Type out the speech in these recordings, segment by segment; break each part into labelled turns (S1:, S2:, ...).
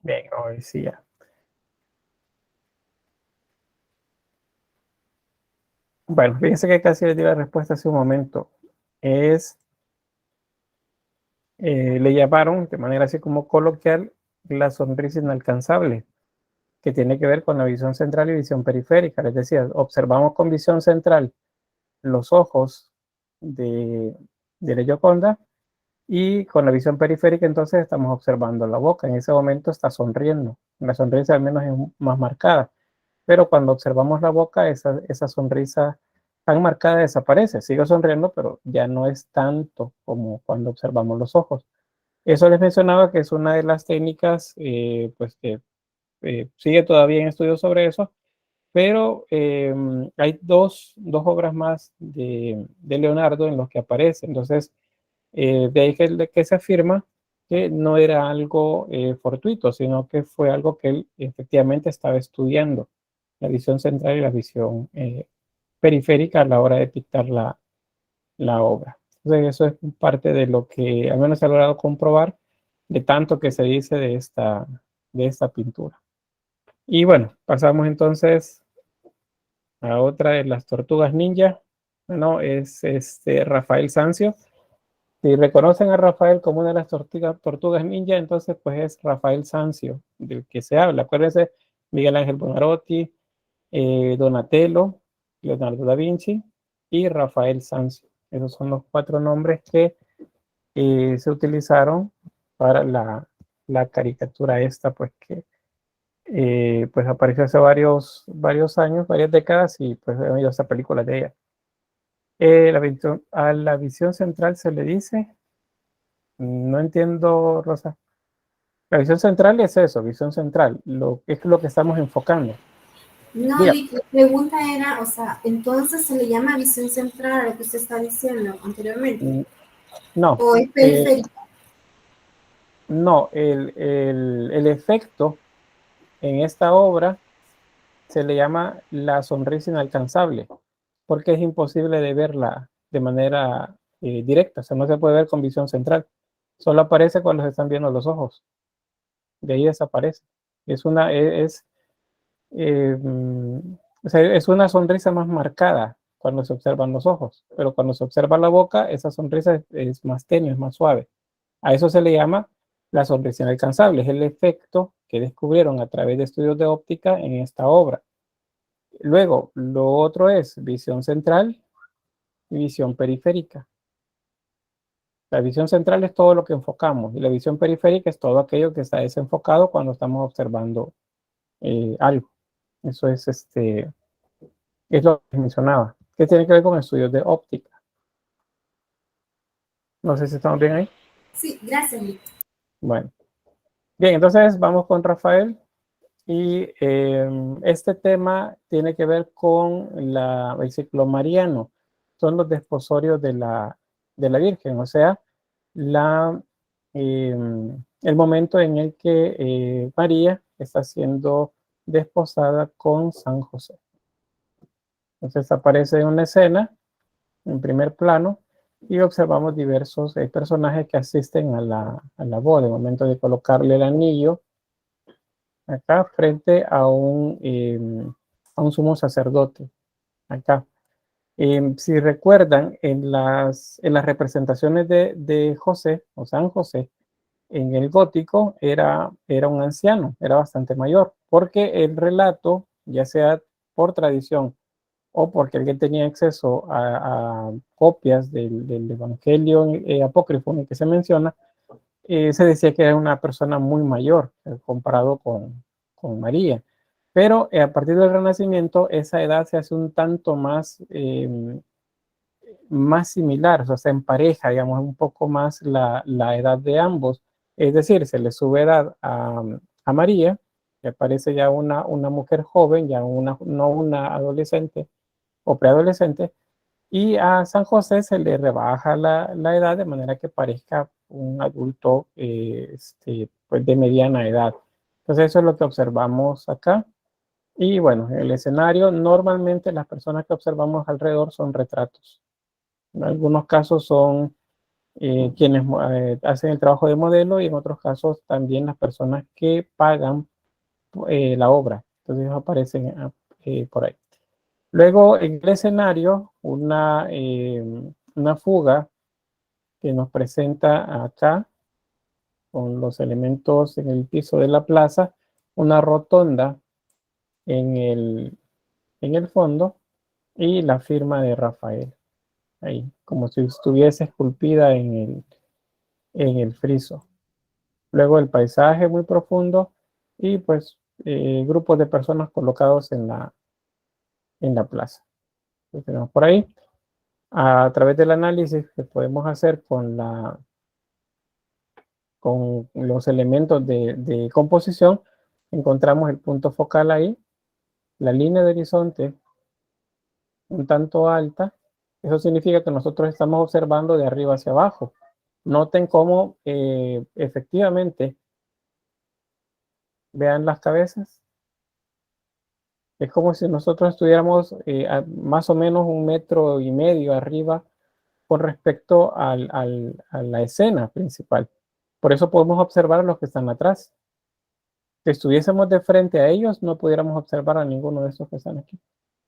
S1: Bien, hoy sí ya. Bueno, fíjense que casi les di la respuesta hace un momento. Le llamaron de manera así como coloquial la sonrisa inalcanzable, que tiene que ver con la visión central y visión periférica. Les decía, observamos con visión central los ojos de, de la Gioconda y con la visión periférica entonces estamos observando la boca. En ese momento está sonriendo. La sonrisa al menos es más marcada. Pero cuando observamos la boca, esa sonrisa tan marcada desaparece. Sigue sonriendo, pero ya no es tanto como cuando observamos los ojos. Eso les mencionaba que es una de las técnicas, pues que sigue todavía en estudios sobre eso, pero hay dos obras más de Leonardo en los que aparece. Entonces, de ahí que se afirma que no era algo fortuito, sino que fue algo que él efectivamente estaba estudiando, la visión central y la visión periférica a la hora de dictar la obra. Entonces, eso es parte de lo que al menos se ha logrado comprobar de tanto que se dice de esta pintura. Y bueno, pasamos entonces a otra de las tortugas ninja. Bueno, es Rafael Sanzio. Si reconocen a Rafael como una de las tortugas ninja, entonces pues es Rafael Sanzio del que se habla. Acuérdense, Miguel Ángel Buonarroti, Donatello, Leonardo da Vinci y Rafael Sanzio. Esos son los cuatro nombres que se utilizaron para la caricatura esta, pues que pues apareció hace varios años, varias décadas, y pues he oído esta película de ella. A la visión central se le dice, no entiendo, Rosa. La visión central es eso, visión central, es lo que estamos enfocando.
S2: No,
S1: Diga.
S2: Lick, la pregunta era, o sea, entonces se le llama visión central a lo que usted está diciendo anteriormente,
S1: No,
S2: o es periférica.
S1: no, el efecto en esta obra se le llama la sonrisa inalcanzable, porque es imposible de verla de manera directa, o sea, no se puede ver con visión central, solo aparece cuando se están viendo los ojos, de ahí desaparece. Es una, o sea, es una sonrisa más marcada cuando se observan los ojos, pero cuando se observa la boca, esa sonrisa es más tenue, es más suave. A eso se le llama la sonrisa inalcanzable, es el efecto que descubrieron a través de estudios de óptica en esta obra. Luego, lo otro es visión central y visión periférica. La visión central es todo lo que enfocamos y la visión periférica es todo aquello que está desenfocado cuando estamos observando algo. Eso es lo que mencionaba, que tiene que ver con estudios de óptica. No sé si estamos bien ahí.
S2: Sí, gracias, Lick.
S1: Bueno, bien, entonces vamos con Rafael. Y este tema tiene que ver con el ciclo mariano. Son los desposorios de la Virgen, o sea, la, eh, el momento en el que María está siendo desposada con San José. Entonces aparece una escena en primer plano y observamos diversos personajes que asisten a la boda, el momento de colocarle el anillo acá frente a un sumo sacerdote, acá. Si recuerdan, en las representaciones de José o San José, en el gótico era un anciano, era bastante mayor, porque el relato, ya sea por tradición o porque alguien tenía acceso a copias del Evangelio apócrifo en el que se menciona, se decía que era una persona muy mayor comparado con María. Pero a partir del Renacimiento, esa edad se hace un tanto más similar, o sea, se empareja, digamos, un poco más la edad de ambos. Es decir, se le sube edad a María, que parece ya una mujer joven, ya no una adolescente o preadolescente, y a San José se le rebaja la edad de manera que parezca un adulto pues de mediana edad. Entonces eso es lo que observamos acá. Y bueno, el escenario, normalmente las personas que observamos alrededor son retratos. En algunos casos son quienes hacen el trabajo de modelo y en otros casos también las personas que pagan la obra. Entonces ellos aparecen por ahí. Luego en el escenario una fuga que nos presenta acá con los elementos en el piso de la plaza, una rotonda en el fondo y la firma de Rafael, ahí, como si estuviese esculpida en el friso. Luego el paisaje muy profundo y pues grupos de personas colocados en la plaza. Lo tenemos por ahí. A través del análisis que podemos hacer con los elementos de composición, encontramos el punto focal ahí, la línea de horizonte un tanto alta. Eso significa que nosotros estamos observando de arriba hacia abajo. Noten cómo efectivamente, vean las cabezas. Es como si nosotros estuviéramos más o menos 1,5 metros arriba con respecto a la escena principal. Por eso podemos observar a los que están atrás. Si estuviésemos de frente a ellos, no pudiéramos observar a ninguno de estos que están aquí.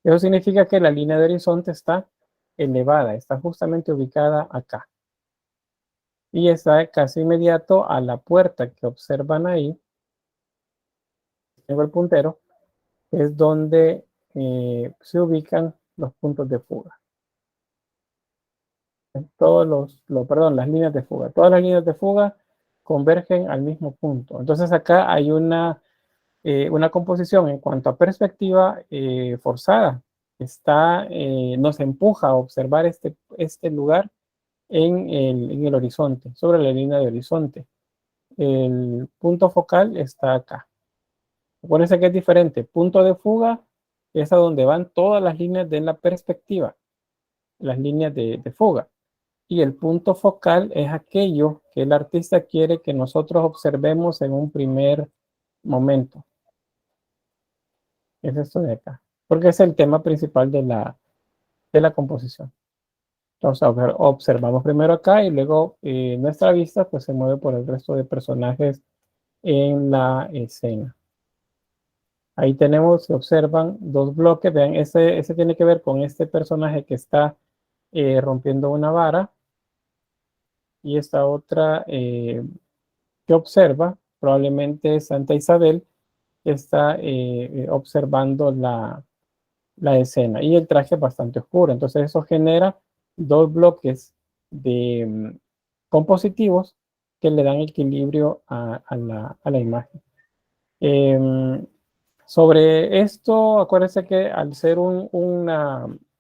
S1: Eso significa que la línea de horizonte está elevada, está justamente ubicada acá. Y está casi inmediato a la puerta que observan ahí. Tengo el puntero, es donde se ubican los puntos de fuga. Las líneas de fuga. Todas las líneas de fuga convergen al mismo punto. Entonces acá hay una composición en cuanto a perspectiva forzada. Nos empuja a observar este lugar en el horizonte, sobre la línea de horizonte. El punto focal está acá. Acuérdense que es diferente. Punto de fuga es a donde van todas las líneas de la perspectiva, las líneas de fuga. Y el punto focal es aquello que el artista quiere que nosotros observemos en un primer momento. Es esto de acá, porque es el tema principal de la composición. Entonces observamos primero acá y luego nuestra vista pues se mueve por el resto de personajes en la escena. Ahí tenemos, se observan dos bloques. Vean, ese tiene que ver con este personaje que está rompiendo una vara. Y esta otra que observa, probablemente Santa Isabel, está observando la escena. Y el traje es bastante oscuro. Entonces eso genera dos bloques de compositivos que le dan equilibrio a la imagen. Sobre esto, acuérdense que al ser un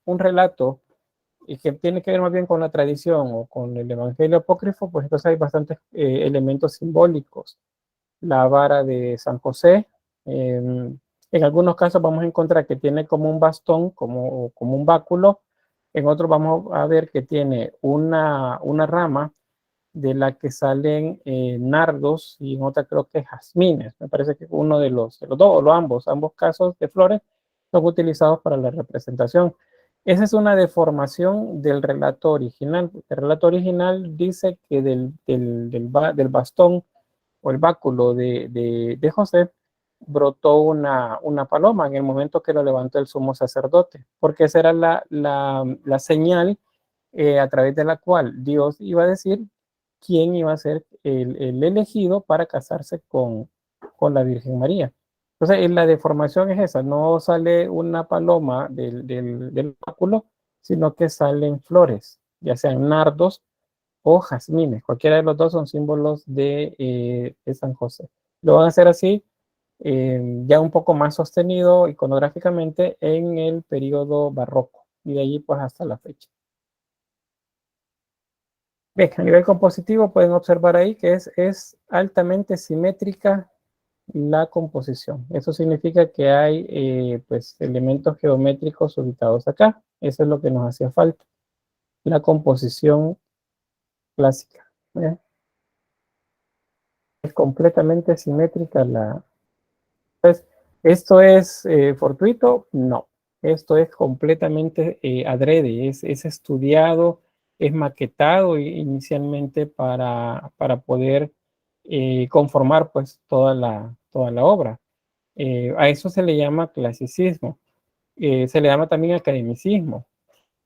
S1: relato y que tiene que ver más bien con la tradición o con el Evangelio apócrifo, pues entonces hay bastantes elementos simbólicos. La vara de San José, en algunos casos vamos a encontrar que tiene como un bastón, como un báculo. En otros vamos a ver que tiene una rama de la que salen nardos y en otra creo que jazmines. Me parece que uno de los dos, o ambos casos de flores son utilizados para la representación. Esa es una deformación del relato original. El relato original dice que del bastón o el báculo de José brotó una paloma en el momento que lo levantó el sumo sacerdote, porque esa era la señal a través de la cual Dios iba a decir quién iba a ser el elegido para casarse con la Virgen María. Entonces, la deformación es esa, no sale una paloma del báculo, sino que salen flores, ya sean nardos o jazmines. Cualquiera de los dos son símbolos de San José. Lo van a hacer así, ya un poco más sostenido iconográficamente en el periodo barroco, y de allí pues hasta la fecha. Bien, a nivel compositivo pueden observar ahí que es altamente simétrica la composición. Eso significa que hay pues elementos geométricos ubicados acá. Eso es lo que nos hacía falta. La composición clásica. ¿Bien? Es completamente simétrica la... Entonces, ¿esto es fortuito? No. Esto es completamente adrede, es estudiado es maquetado inicialmente para poder conformar pues toda la obra. A eso se le llama clasicismo. Se le llama también academicismo.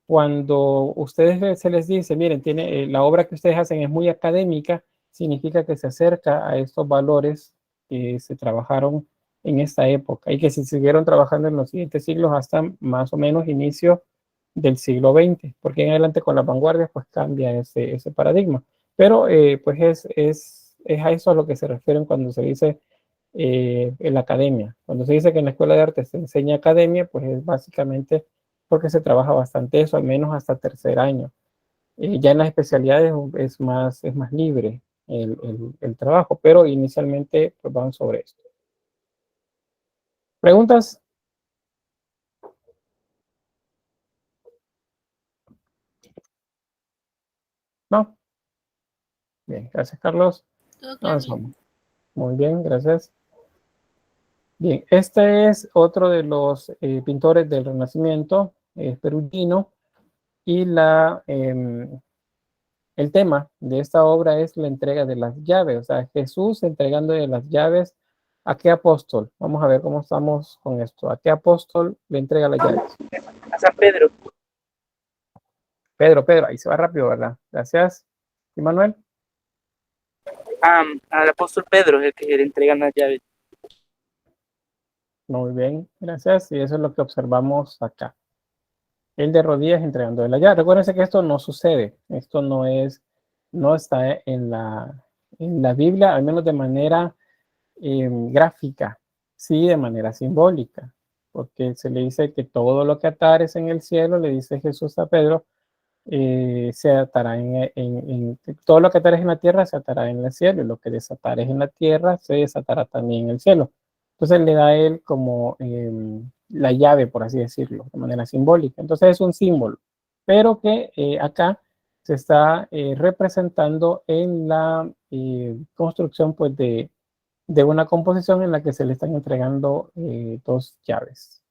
S1: Cuando ustedes se les dice, miren, tiene, la obra que ustedes hacen es muy académica, significa que se acerca a estos valores que se trabajaron en esta época y que se siguieron trabajando en los siguientes siglos hasta más o menos inicio del siglo XX, porque en adelante con las vanguardias pues cambia ese paradigma. Pero pues es a eso a lo que se refieren cuando se dice en la academia. Cuando se dice que en la escuela de arte se enseña academia, pues es básicamente porque se trabaja bastante eso, al menos hasta tercer año. Ya en las especialidades es más libre el trabajo, pero inicialmente pues van sobre esto. ¿Preguntas? ¿No? Bien, gracias Carlos.
S3: Todo claro.
S1: Avanzamos. Muy bien, gracias. Bien, este es otro de los pintores del Renacimiento, Perugino, y el tema de esta obra es la entrega de las llaves, o sea, Jesús entregando de las llaves a qué apóstol. Vamos a ver cómo estamos con esto. ¿A qué apóstol le entrega las llaves?
S4: A San Pedro.
S1: Pedro, ahí se va rápido, ¿verdad? Gracias. ¿Y Manuel?
S4: Al apóstol Pedro, el que le entregan las llaves.
S1: Muy bien, gracias. Y eso es lo que observamos acá. Él de rodillas entregando la llave. Recuérdense que esto no sucede. Esto no está en la Biblia, al menos de manera gráfica, sí, de manera simbólica, porque se le dice que todo lo que atares en el cielo, le dice Jesús a Pedro, se atará todo lo que atares en la tierra se atará en el cielo, y lo que desatares en la tierra se desatará también en el cielo. Entonces le da a él como la llave, por así decirlo, de manera simbólica. Entonces es un símbolo, pero que acá se está representando en la construcción pues de una composición en la que se le están entregando dos llaves.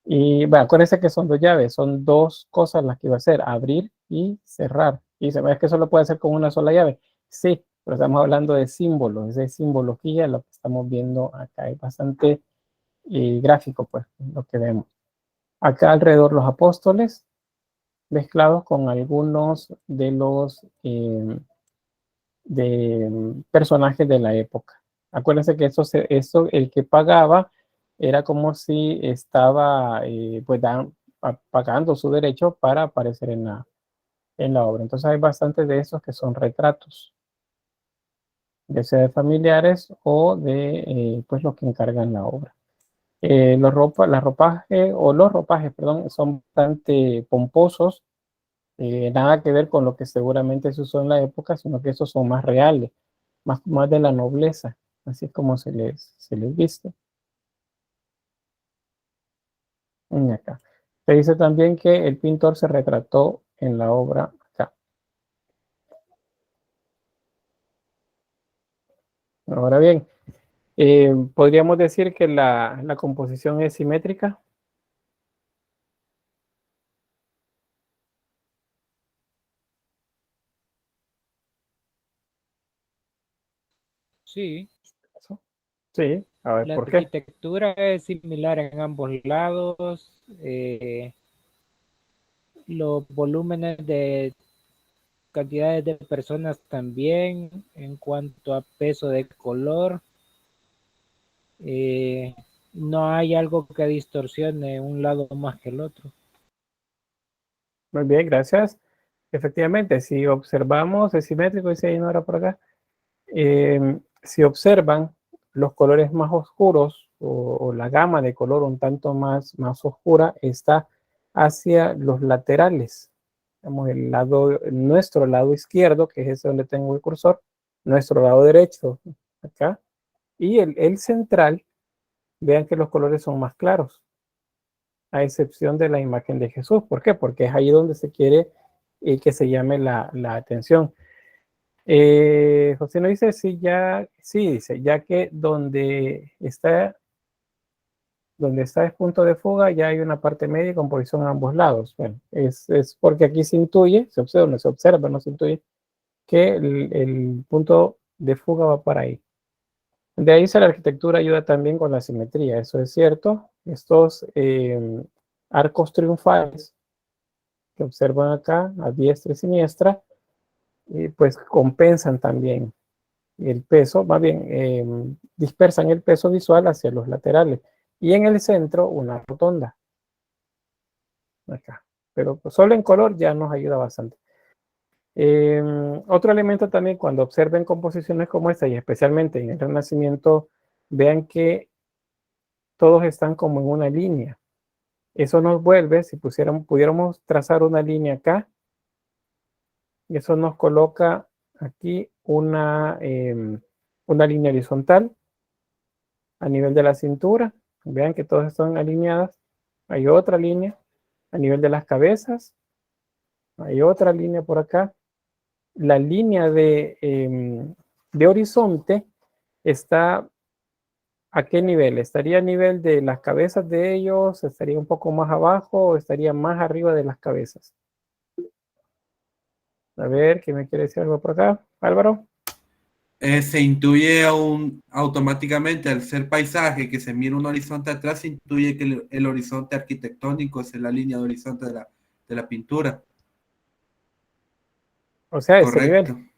S1: Y bueno, acuérdense que son dos llaves, son dos cosas las que iba a hacer, abrir y cerrar. Y se ve que solo puede hacer con una sola llave. Sí, pero estamos hablando de símbolos, de simbología, lo que estamos viendo acá es bastante gráfico, pues, lo que vemos. Acá alrededor los apóstoles, mezclados con algunos de los personajes de la época. Acuérdense que eso el que pagaba era como si estaba pues pagando su derecho para aparecer en la obra. Entonces hay bastantes de esos que son retratos, ya sea de familiares o de pues los que encargan la obra. Los ropajes, perdón, son bastante pomposos, nada que ver con lo que seguramente se usó en la época, sino que esos son más reales, más de la nobleza, así es como se les viste. Y acá. Se dice también que el pintor se retrató en la obra acá. Ahora bien, podríamos decir que la composición es simétrica.
S5: Sí,
S1: Sí, a ver,
S5: la
S1: ¿por qué?
S5: arquitectura es similar en ambos lados. Los volúmenes de cantidades de personas también en cuanto a peso de color. No hay algo que distorsione un lado más que el otro.
S1: Muy bien, gracias. Efectivamente, si observamos, es simétrico, dice ahí ahora por acá. Si observan los colores más oscuros o la gama de color un tanto más oscura está hacia los laterales. Vemos nuestro lado izquierdo, que es ese donde tengo el cursor, nuestro lado derecho, acá, y el central, vean que los colores son más claros, a excepción de la imagen de Jesús. ¿Por qué? Porque es ahí donde se quiere que se llame la atención. José no dice, sí, dice, ya que donde está donde está el punto de fuga, ya hay una parte media con posición a ambos lados. Bueno, es porque aquí se intuye, se observa, no se intuye, que el punto de fuga va para ahí. De ahí la arquitectura ayuda también con la simetría, eso es cierto. Estos arcos triunfales que observan acá, a diestra y siniestra, pues compensan también el peso, más bien dispersan el peso visual hacia los laterales. Y en el centro, una rotonda. Acá. Pero solo en color ya nos ayuda bastante. Otro elemento también, cuando observen composiciones como esta, y especialmente en el Renacimiento, vean que todos están como en una línea. Eso nos vuelve, si pudiéramos trazar una línea acá, eso nos coloca aquí una línea horizontal a nivel de la cintura. Vean que todas están alineadas. Hay otra línea a nivel de las cabezas. Hay otra línea por acá. La línea de horizonte está ¿a qué nivel? ¿Estaría a nivel de las cabezas de ellos? ¿Estaría un poco más abajo o estaría más arriba de las cabezas? A ver, ¿quién me quiere decir algo por acá? Álvaro.
S3: Se intuye automáticamente al ser paisaje que se mira un horizonte atrás, se intuye que el horizonte arquitectónico es la línea de horizonte de la pintura.
S1: O sea, ese
S3: Correcto.
S1: nivel.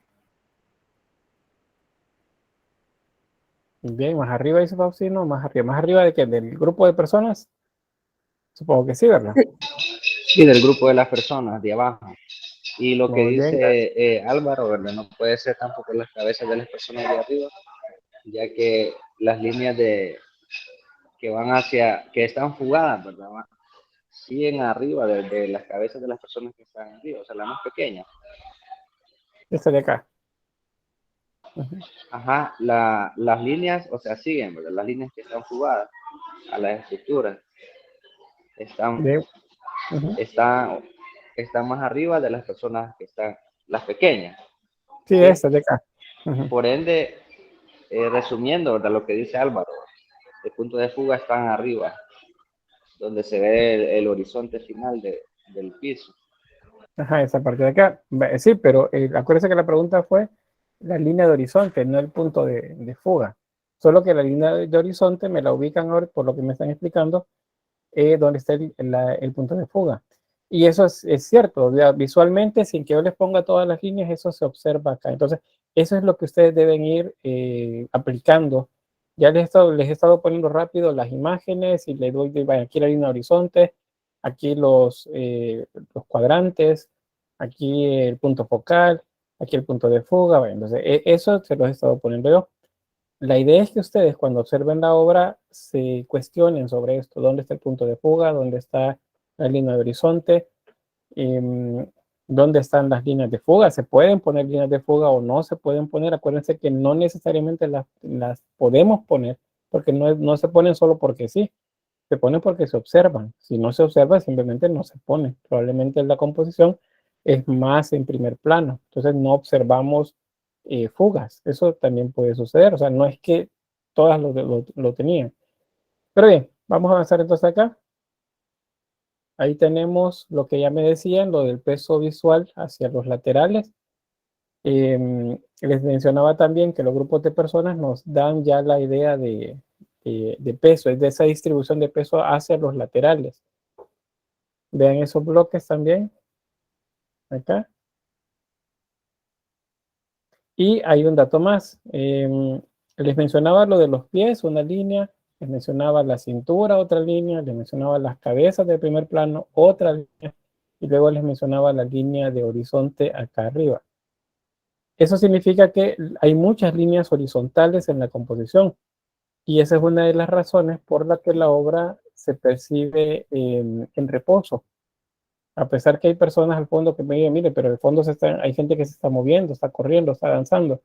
S1: Bien, más arriba dice Faustino, más arriba. ¿Más arriba de qué? ¿Del grupo de personas? Supongo que sí, ¿verdad?
S6: Sí, del grupo de las personas de abajo. Y lo que
S1: Muy bien,
S6: dice Álvaro, ¿verdad? No puede ser tampoco las cabezas de las personas de arriba, ya que las líneas que van que están fugadas, ¿verdad? Siguen arriba de las cabezas de las personas que están arriba, o sea, la más pequeña.
S1: esta de acá.
S6: Ajá, las líneas, o sea, siguen, ¿verdad? Las líneas que están fugadas a las estructuras están,
S1: Bien.
S6: están más arriba de las personas que están, las pequeñas.
S1: Sí,
S6: ¿Sí?
S1: esta de acá.
S6: Por ende, resumiendo, ¿verdad? Lo que dice Álvaro, el punto de fuga están arriba, donde se ve el horizonte final del piso.
S1: Ajá, esa parte de acá. Sí, pero acuérdense que la pregunta fue la línea de horizonte, no el punto de fuga. Solo que la línea de horizonte me la ubican ahora, por lo que me están explicando, donde está el punto de fuga. Y eso es cierto, visualmente, sin que yo les ponga todas las líneas, eso se observa acá. Entonces, eso es lo que ustedes deben ir aplicando. Ya les he estado poniendo rápido las imágenes y les doy, vaya, aquí la línea de horizonte, aquí los cuadrantes, aquí el punto focal, aquí el punto de fuga. Bueno, entonces, eso se los he estado poniendo yo. La idea es que ustedes cuando observen la obra se cuestionen sobre esto, dónde está el punto de fuga, dónde está la línea de horizonte, dónde están las líneas de fuga, se pueden poner líneas de fuga o no se pueden poner. Acuérdense que no necesariamente las podemos poner, porque no se ponen solo porque sí, se ponen porque se observan. Si no se observa, simplemente no se pone. Probablemente la composición es más en primer plano, entonces no observamos fugas. Eso también puede suceder, o sea, no es que todas lo tenían. Pero bien, vamos a avanzar entonces acá. Ahí tenemos lo que ya me decían, lo del peso visual hacia los laterales. Les mencionaba también que los grupos de personas nos dan ya la idea de peso, es de esa distribución de peso hacia los laterales. Vean esos bloques también, acá. Y hay un dato más. Les mencionaba lo de los pies, una línea. Les mencionaba la cintura, otra línea. Les mencionaba las cabezas del primer plano, otra línea. Y luego les mencionaba la línea de horizonte acá arriba. Eso significa que hay muchas líneas horizontales en la composición. Y esa es una de las razones por la que la obra se percibe en reposo. A pesar que hay personas al fondo que me dicen, mire, pero al fondo hay gente que se está moviendo, está corriendo, está danzando.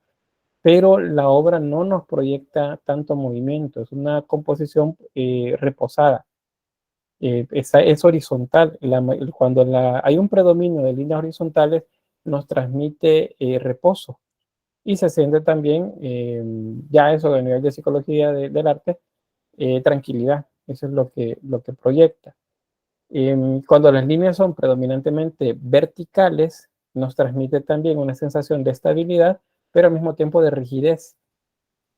S1: Pero la obra no nos proyecta tanto movimiento, es una composición reposada. Es horizontal. Cuando hay un predominio de líneas horizontales, nos transmite reposo. Y se siente también, ya eso a nivel de psicología del arte, tranquilidad. Eso es lo que proyecta. Cuando las líneas son predominantemente verticales, nos transmite también una sensación de estabilidad, pero al mismo tiempo de rigidez.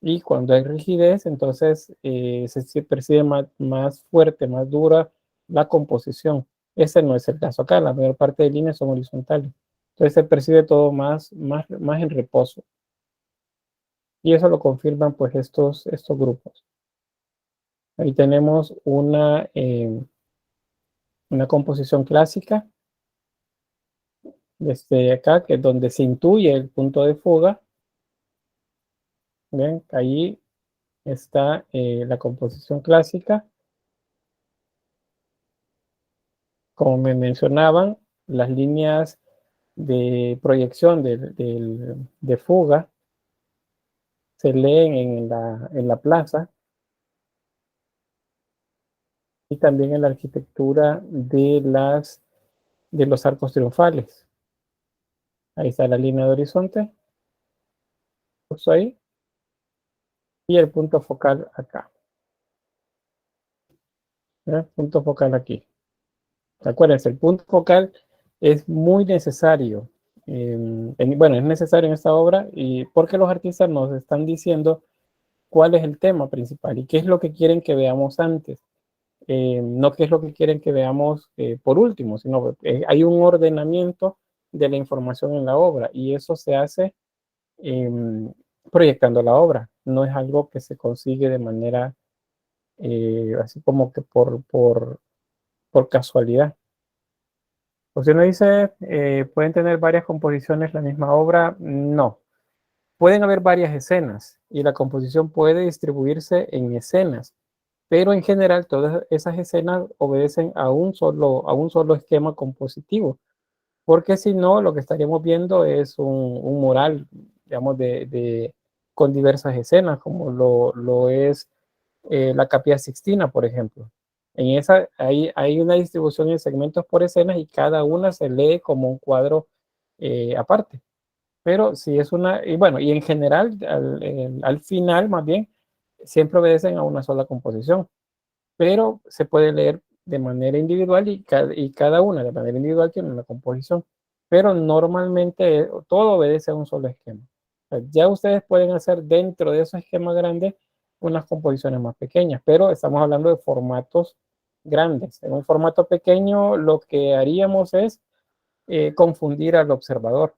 S1: Y cuando hay rigidez, entonces se percibe más fuerte, más dura la composición. Ese no es el caso acá, la mayor parte de líneas son horizontales. Entonces se percibe todo más en reposo. Y eso lo confirman pues estos grupos. Ahí tenemos una composición clásica desde acá, que es donde se intuye el punto de fuga. ¿Ven? Ahí está la composición clásica. Como me mencionaban, las líneas de proyección de fuga se leen en la plaza y también en la arquitectura de los arcos triunfales. Ahí está la línea de horizonte, justo ahí, y el punto focal acá. Punto focal aquí. Acuérdense, el punto focal es muy necesario. Bueno, es necesario en esta obra y porque los artistas nos están diciendo cuál es el tema principal y qué es lo que quieren que veamos antes. No qué es lo que quieren que veamos por último, sino hay un ordenamiento de la información en la obra y eso se hace proyectando la obra. No es algo que se consigue de manera así como que por casualidad. Pues uno dice, ¿pueden tener varias composiciones la misma obra? No. Pueden haber varias escenas y la composición puede distribuirse en escenas, pero en general todas esas escenas obedecen a un solo esquema compositivo, porque si no, lo que estaríamos viendo es un mural, digamos, con diversas escenas, como lo es la Capilla Sixtina, por ejemplo. En esa hay una distribución en segmentos por escenas y cada una se lee como un cuadro aparte. Pero si es y bueno, y en general, al final, más bien, siempre obedecen a una sola composición. Pero se puede leer de manera individual y cada una de manera individual tiene una composición. Pero normalmente todo obedece a un solo esquema. O sea, ya ustedes pueden hacer dentro de esos esquemas grandes unas composiciones más pequeñas, pero estamos hablando de formatos grandes. En un formato pequeño lo que haríamos es confundir al observador.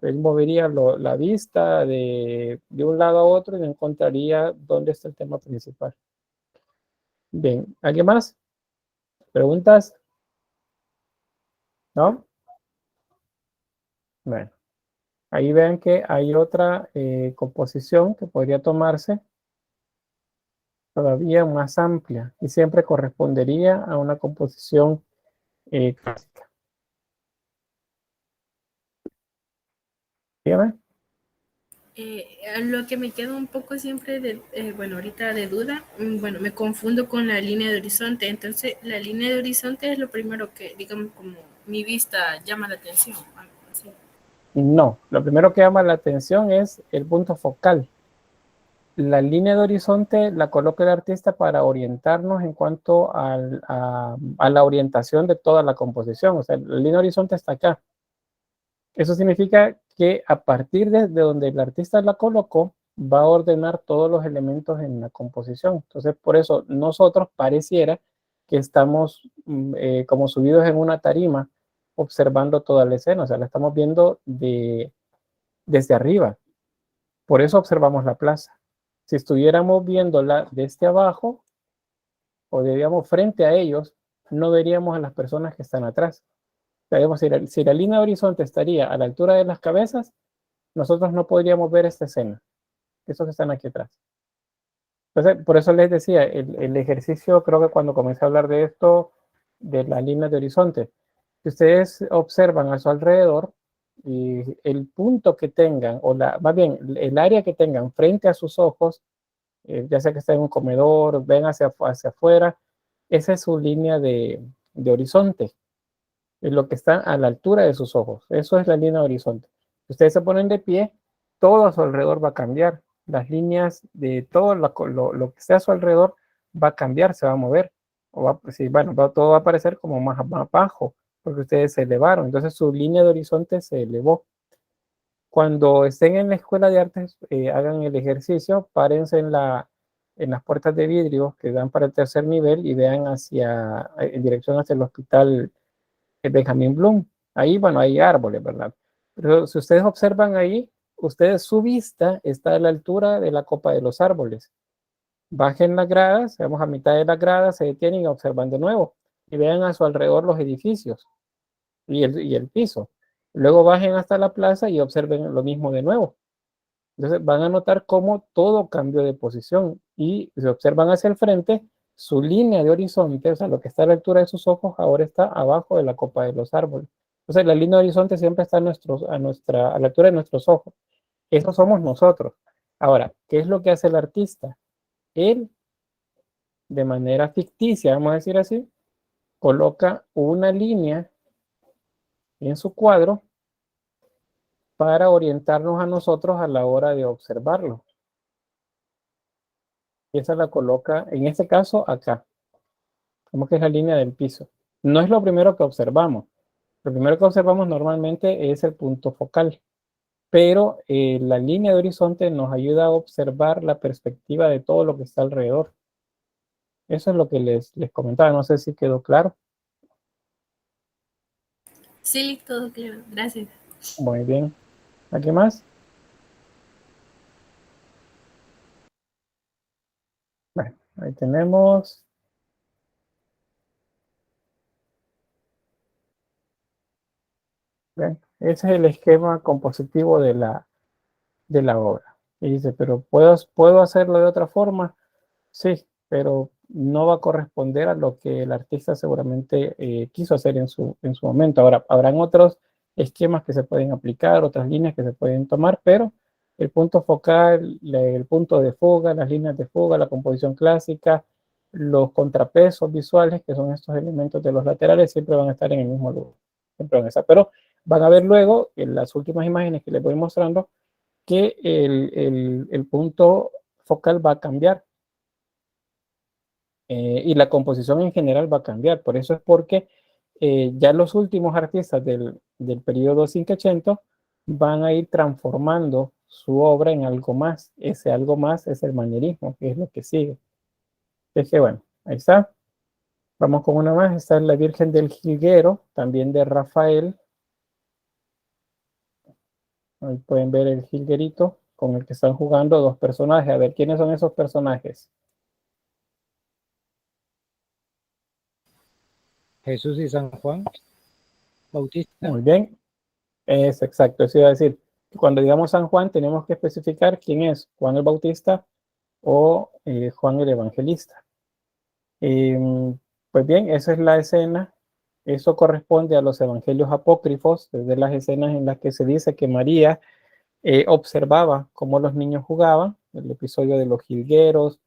S1: Él movería la vista de un lado a otro y encontraría dónde está el tema principal. Bien, ¿alguien más? ¿Preguntas? ¿No? Bueno, ahí ven que hay otra composición que podría tomarse todavía más amplia y siempre correspondería a una composición clásica. Dígame.
S2: Lo que me queda un poco siempre bueno, ahorita de duda, bueno, me confundo con la línea de horizonte, entonces la línea de horizonte es lo primero que, digamos, como mi vista llama la atención, algo así.
S1: No, lo primero que llama la atención es el punto focal. La línea de horizonte la coloca el artista para orientarnos en cuanto a la orientación de toda la composición. O sea, la línea de horizonte está acá. Eso significa que a partir de donde el artista la colocó, va a ordenar todos los elementos en la composición. Entonces, por eso nosotros pareciera que estamos como subidos en una tarima, observando toda la escena. O sea, la estamos viendo desde arriba. Por eso observamos la plaza. Si estuviéramos viéndola desde abajo, o digamos frente a ellos, no veríamos a las personas que están atrás. Digamos, si la línea de horizonte estaría a la altura de las cabezas, nosotros no podríamos ver esta escena, esos que están aquí atrás. Entonces, por eso les decía, el ejercicio, creo que cuando comencé a hablar de esto, de la línea de horizonte, si ustedes observan a su alrededor, y el punto que tengan, o más bien, el área que tengan frente a sus ojos, ya sea que estén en un comedor, ven hacia afuera, esa es su línea de horizonte, es lo que está a la altura de sus ojos, eso es la línea de horizonte. Si ustedes se ponen de pie, todo a su alrededor va a cambiar, las líneas de todo lo que esté a su alrededor va a cambiar, se va a mover. Sí, bueno, todo va a aparecer como más bajo, porque ustedes se elevaron. Entonces su línea de horizonte se elevó. Cuando estén en la escuela de artes, hagan el ejercicio, párense en las puertas de vidrio que dan para el tercer nivel y vean en dirección hacia el hospital Benjamin Bloom. Ahí, bueno, hay árboles, ¿verdad? Pero si ustedes observan ahí, su vista está a la altura de la copa de los árboles. Bajen las gradas, vamos a mitad de las gradas, se detienen y observan de nuevo. Y vean a su alrededor los edificios y el piso. Luego bajen hasta la plaza y observen lo mismo de nuevo. Entonces van a notar cómo todo cambió de posición y si observan hacia el frente, su línea de horizonte, o sea, lo que está a la altura de sus ojos, ahora está abajo de la copa de los árboles. Entonces la línea de horizonte siempre está a la altura de nuestros ojos. Eso somos nosotros. Ahora, ¿qué es lo que hace el artista? Él, de manera ficticia, vamos a decir así, coloca una línea en su cuadro para orientarnos a nosotros a la hora de observarlo. Y esa la coloca, en este caso, acá. Como que es la línea del piso. No es lo primero que observamos. Lo primero que observamos normalmente es el punto focal. Pero la línea de horizonte nos ayuda a observar la perspectiva de todo lo que está alrededor. Eso es lo que les comentaba. No sé si quedó claro.
S2: Sí, todo claro. Gracias.
S1: Muy bien. ¿Aquí más? Bueno, ahí tenemos. Bien, ese es el esquema compositivo de la obra. Y dice, pero ¿puedo hacerlo de otra forma? Sí, pero no va a corresponder a lo que el artista seguramente quiso hacer en su momento. Ahora, habrán otros esquemas que se pueden aplicar, otras líneas que se pueden tomar, pero el punto focal, el punto de fuga, las líneas de fuga, la composición clásica, los contrapesos visuales, que son estos elementos de los laterales, siempre van a estar en el mismo lugar. Siempre van a estar. Pero van a ver luego, en las últimas imágenes que les voy mostrando, que el punto focal va a cambiar. Y la composición en general va a cambiar. Por eso es porque ya los últimos artistas del periodo 580 van a ir transformando su obra en algo más. Ese algo más es el manierismo, que es lo que sigue. Es que bueno, ahí está. Vamos con una más. Esta es la Virgen del Jilguero, también de Rafael. Ahí pueden ver el jilguerito con el que están jugando dos personajes. A ver, ¿quiénes son esos personajes?
S5: Jesús y San Juan Bautista.
S1: Muy bien. Es exacto, eso iba a decir. Cuando digamos San Juan, tenemos que especificar quién es, Juan el Bautista o Juan el Evangelista. Pues bien, esa es la escena. Eso corresponde a los evangelios apócrifos, desde las escenas en las que se dice que María observaba cómo los niños jugaban, el episodio de los jilgueros,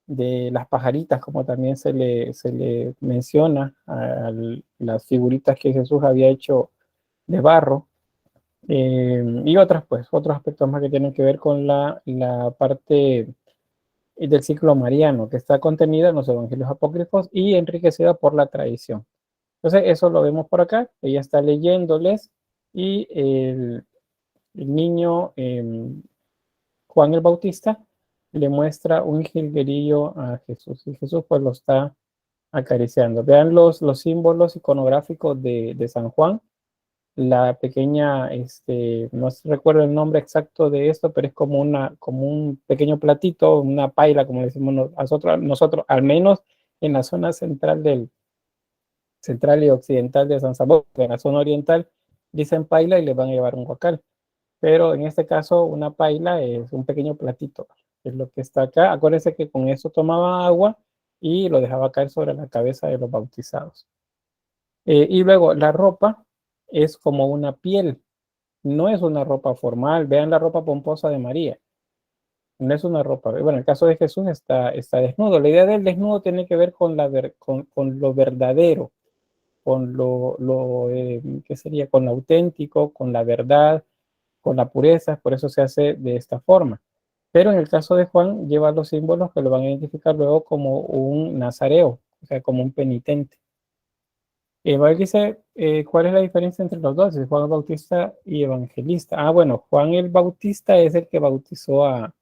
S1: de las pajaritas, como también se le menciona a las figuritas que Jesús había hecho de barro. Y otros aspectos más que tienen que ver con la parte del ciclo mariano, que está contenida en los evangelios apócrifos y enriquecida por la tradición. Entonces, eso lo vemos por acá. Ella está leyéndoles y el niño Juan el Bautista le muestra un jilguerillo a Jesús y Jesús pues lo está acariciando. Vean los símbolos iconográficos de San Juan. La pequeña, no recuerdo el nombre exacto de esto, pero es como un pequeño platito, una paila, como decimos nosotros, al menos en la zona central y occidental de San Salvador. En la zona oriental dicen paila y les van a llevar un guacal. Pero en este caso, una paila es un pequeño platito, es lo que está acá. Acuérdense que con eso tomaba agua y lo dejaba caer sobre la cabeza de los bautizados. Y luego la ropa es como una piel, no es una ropa formal. Vean la ropa pomposa de María, no es una ropa. Bueno, en el caso de Jesús está desnudo. La idea del desnudo tiene que ver con lo verdadero, con ¿qué sería? Con lo auténtico, con la verdad, con la pureza. Por eso se hace de esta forma. Pero en el caso de Juan, lleva los símbolos que lo van a identificar luego como un nazareo, o sea, como un penitente. Igual dice, ¿cuál es la diferencia entre los dos? Juan el Bautista y Evangelista. Ah, bueno, Juan el Bautista es el que bautizó a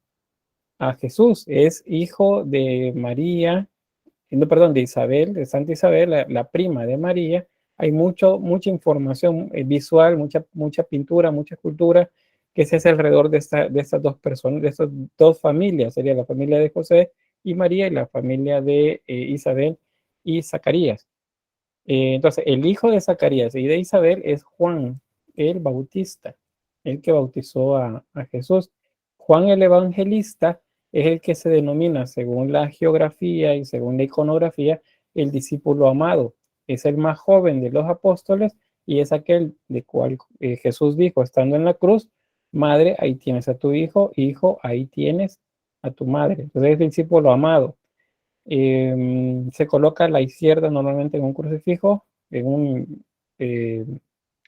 S1: Jesús, es hijo de María, no, perdón, de Isabel, de Santa Isabel, la prima de María. Hay mucha información visual, mucha pintura, mucha escultura que se hace alrededor de estas dos personas, de estas dos familias. Sería la familia de José y María y la familia de Isabel y Zacarías. Entonces, el hijo de Zacarías y de Isabel es Juan el Bautista, el que bautizó a Jesús. Juan el Evangelista es el que se denomina, según la geografía y según la iconografía, el discípulo amado. Es el más joven de los apóstoles y es aquel de cual Jesús dijo, estando en la cruz, madre, ahí tienes a tu hijo, ahí tienes a tu madre. Entonces es el discípulo amado. Se coloca a la izquierda normalmente en un crucifijo, en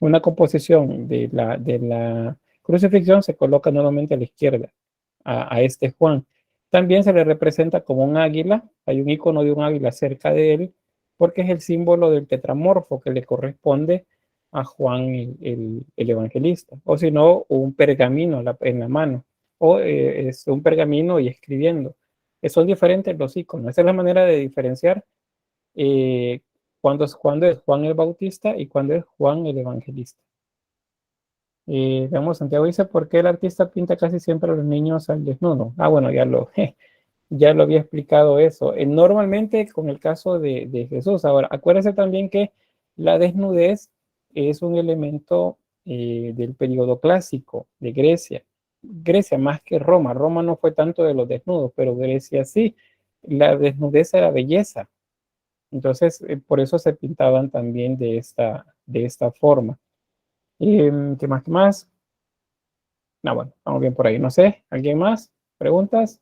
S1: una composición de la crucifixión se coloca normalmente a la izquierda a este Juan. También se le representa como un águila, hay un icono de un águila cerca de él, porque es el símbolo del tetramorfo que le corresponde a Juan el evangelista, o si no, un pergamino en la mano, o es un pergamino y escribiendo. Son diferentes los iconos. Esa es la manera de diferenciar eh, cuando es Juan el Bautista y cuando es Juan el Evangelista. Veamos, Santiago dice, ¿por qué el artista pinta casi siempre a los niños al desnudo? Ah, bueno, ya lo había explicado eso. Normalmente con el caso de Jesús. Ahora, acuérdense también que la desnudez es un elemento del periodo clásico de Grecia. Grecia más que Roma. Roma no fue tanto de los desnudos, pero Grecia sí. La desnudez era belleza. Entonces, por eso se pintaban también de esta forma. ¿Qué más? ¿Qué más? No, bueno, vamos bien por ahí. No sé, ¿alguien más? ¿Preguntas?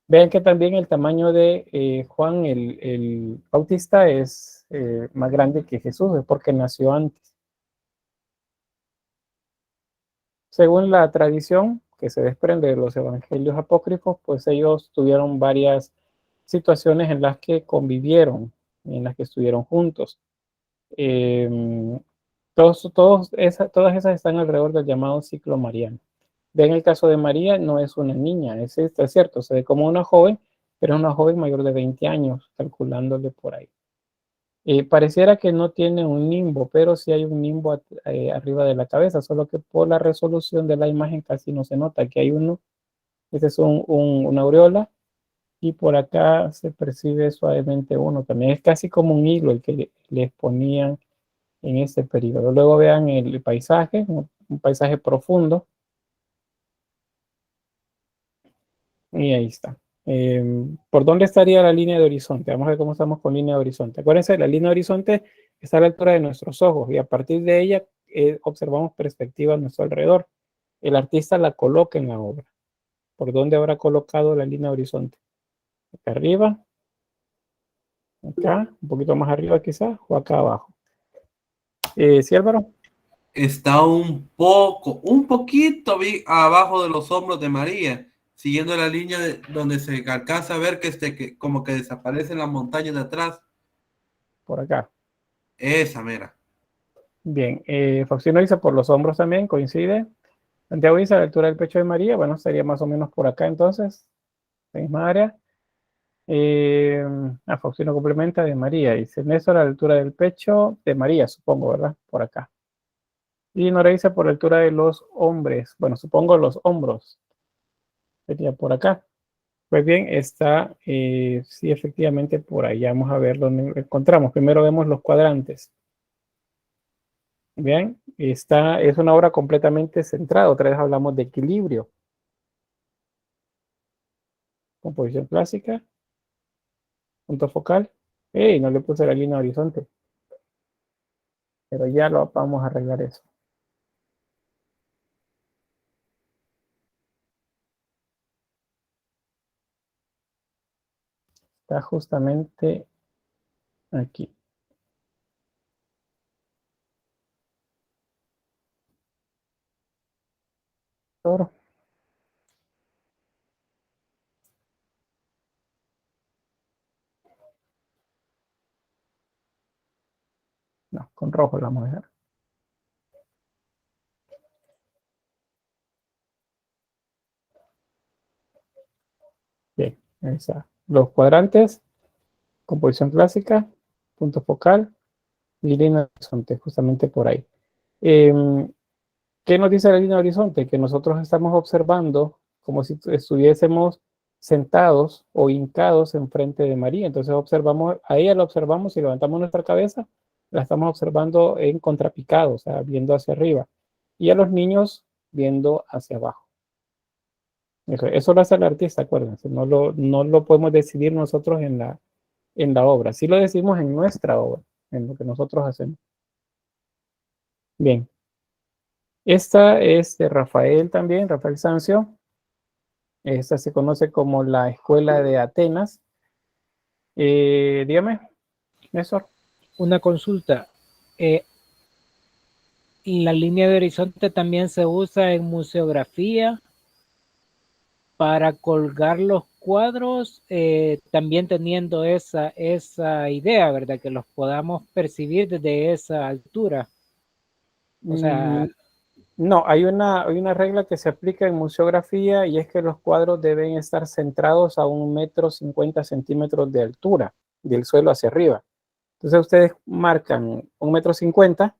S1: Vean que también el tamaño de Juan el Bautista es más grande que Jesús, es porque nació antes. Según la tradición que se desprende de los evangelios apócrifos, pues ellos tuvieron varias situaciones en las que convivieron, en las que estuvieron juntos. Eh, todas esas están alrededor del llamado ciclo mariano. Ven el caso de María, no es una niña, es cierto, se ve como una joven, pero es una joven mayor de 20 años, calculándole por ahí. Pareciera que no tiene un nimbo, pero sí hay un nimbo arriba de la cabeza, solo que por la resolución de la imagen casi no se nota que hay uno. Este es una aureola y por acá se percibe suavemente uno. También es casi como un hilo el que les ponían en ese periodo. Luego vean el paisaje, un paisaje profundo. Y ahí está. ¿Por dónde estaría la línea de horizonte? Vamos a ver cómo estamos con línea de horizonte. Acuérdense, la línea de horizonte está a la altura de nuestros ojos y a partir de ella observamos perspectiva a nuestro alrededor. El artista la coloca en la obra. ¿Por dónde habrá colocado la línea de horizonte? Acá arriba, acá, un poquito más arriba quizás, o acá abajo. ¿Sí, Álvaro?
S3: Está un poquito abajo de los hombros de María, siguiendo la línea donde se alcanza a ver que como que desaparece en la montaña de atrás.
S1: Por acá.
S3: Esa mera.
S1: Bien, Faustino dice por los hombros también, coincide. Santiago dice a la altura del pecho de María, bueno, sería más o menos por acá entonces, la misma área. Faustino complementa de María, dice Néstor a la altura del pecho de María, supongo, ¿verdad? Por acá. Y Nora dice por la altura de los hombres, bueno, supongo los hombros, sería por acá. Pues bien, está, sí, efectivamente por ahí. Vamos a ver dónde lo encontramos. Primero vemos los cuadrantes. Bien, es una obra completamente centrada. Otra vez hablamos de equilibrio. Composición clásica, punto focal. No le puse la línea horizonte, pero ya lo vamos a arreglar eso. Está justamente aquí. No, con rojo la vamos a dejar. Bien, ahí está. Los cuadrantes, composición clásica, punto focal y línea de horizonte, justamente por ahí. ¿Qué nos dice la línea de horizonte? Que nosotros estamos observando como si estuviésemos sentados o hincados enfrente de María. Entonces observamos, a ella la observamos y levantamos nuestra cabeza, la estamos observando en contrapicado, o sea, viendo hacia arriba. Y a los niños viendo hacia abajo. Eso lo hace el artista, acuérdense. No lo podemos decidir nosotros en la obra. Sí lo decimos en nuestra obra, en lo que nosotros hacemos. Bien. Esta es de Rafael también, Rafael Sanzio. Esta se conoce como la Escuela de Atenas. Dígame, Néstor.
S5: Una consulta. La línea de horizonte también se usa en museografía para colgar los cuadros, también teniendo esa idea, ¿verdad? Que los podamos percibir desde esa altura. O sea,
S1: no, hay una regla que se aplica en museografía y es que los cuadros deben estar centrados a 1,50 m de altura del suelo hacia arriba. Entonces ustedes marcan 1,50 m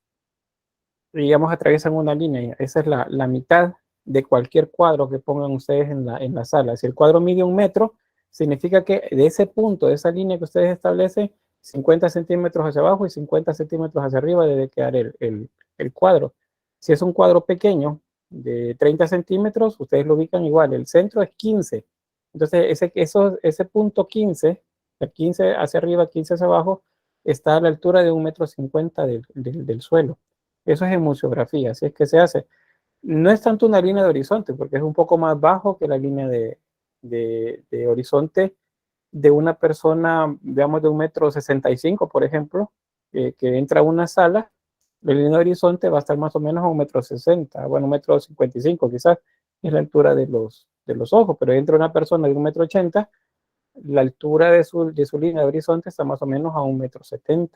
S1: y digamos atraviesan una línea. Esa es la mitad de cualquier cuadro que pongan ustedes en la sala. Si el cuadro mide 1 metro, significa que de ese punto, de esa línea que ustedes establecen, 50 centímetros hacia abajo y 50 centímetros hacia arriba debe quedar el cuadro. Si es un cuadro pequeño de 30 centímetros, ustedes lo ubican igual. El centro es 15. Entonces, ese punto 15, de 15 hacia arriba, 15 hacia abajo, está a la altura de 1,50 m del suelo. Eso es en museografía, así es que se hace. No es tanto una línea de horizonte, porque es un poco más bajo que la línea de horizonte de una persona, digamos, de 1,65 m, por ejemplo, que entra a una sala. La línea de horizonte va a estar más o menos a 1,60 m, bueno, 1,55 m quizás, es la altura de los ojos, pero entra una persona de 1,80 m, la altura de su línea de horizonte está más o menos a 1,70 m,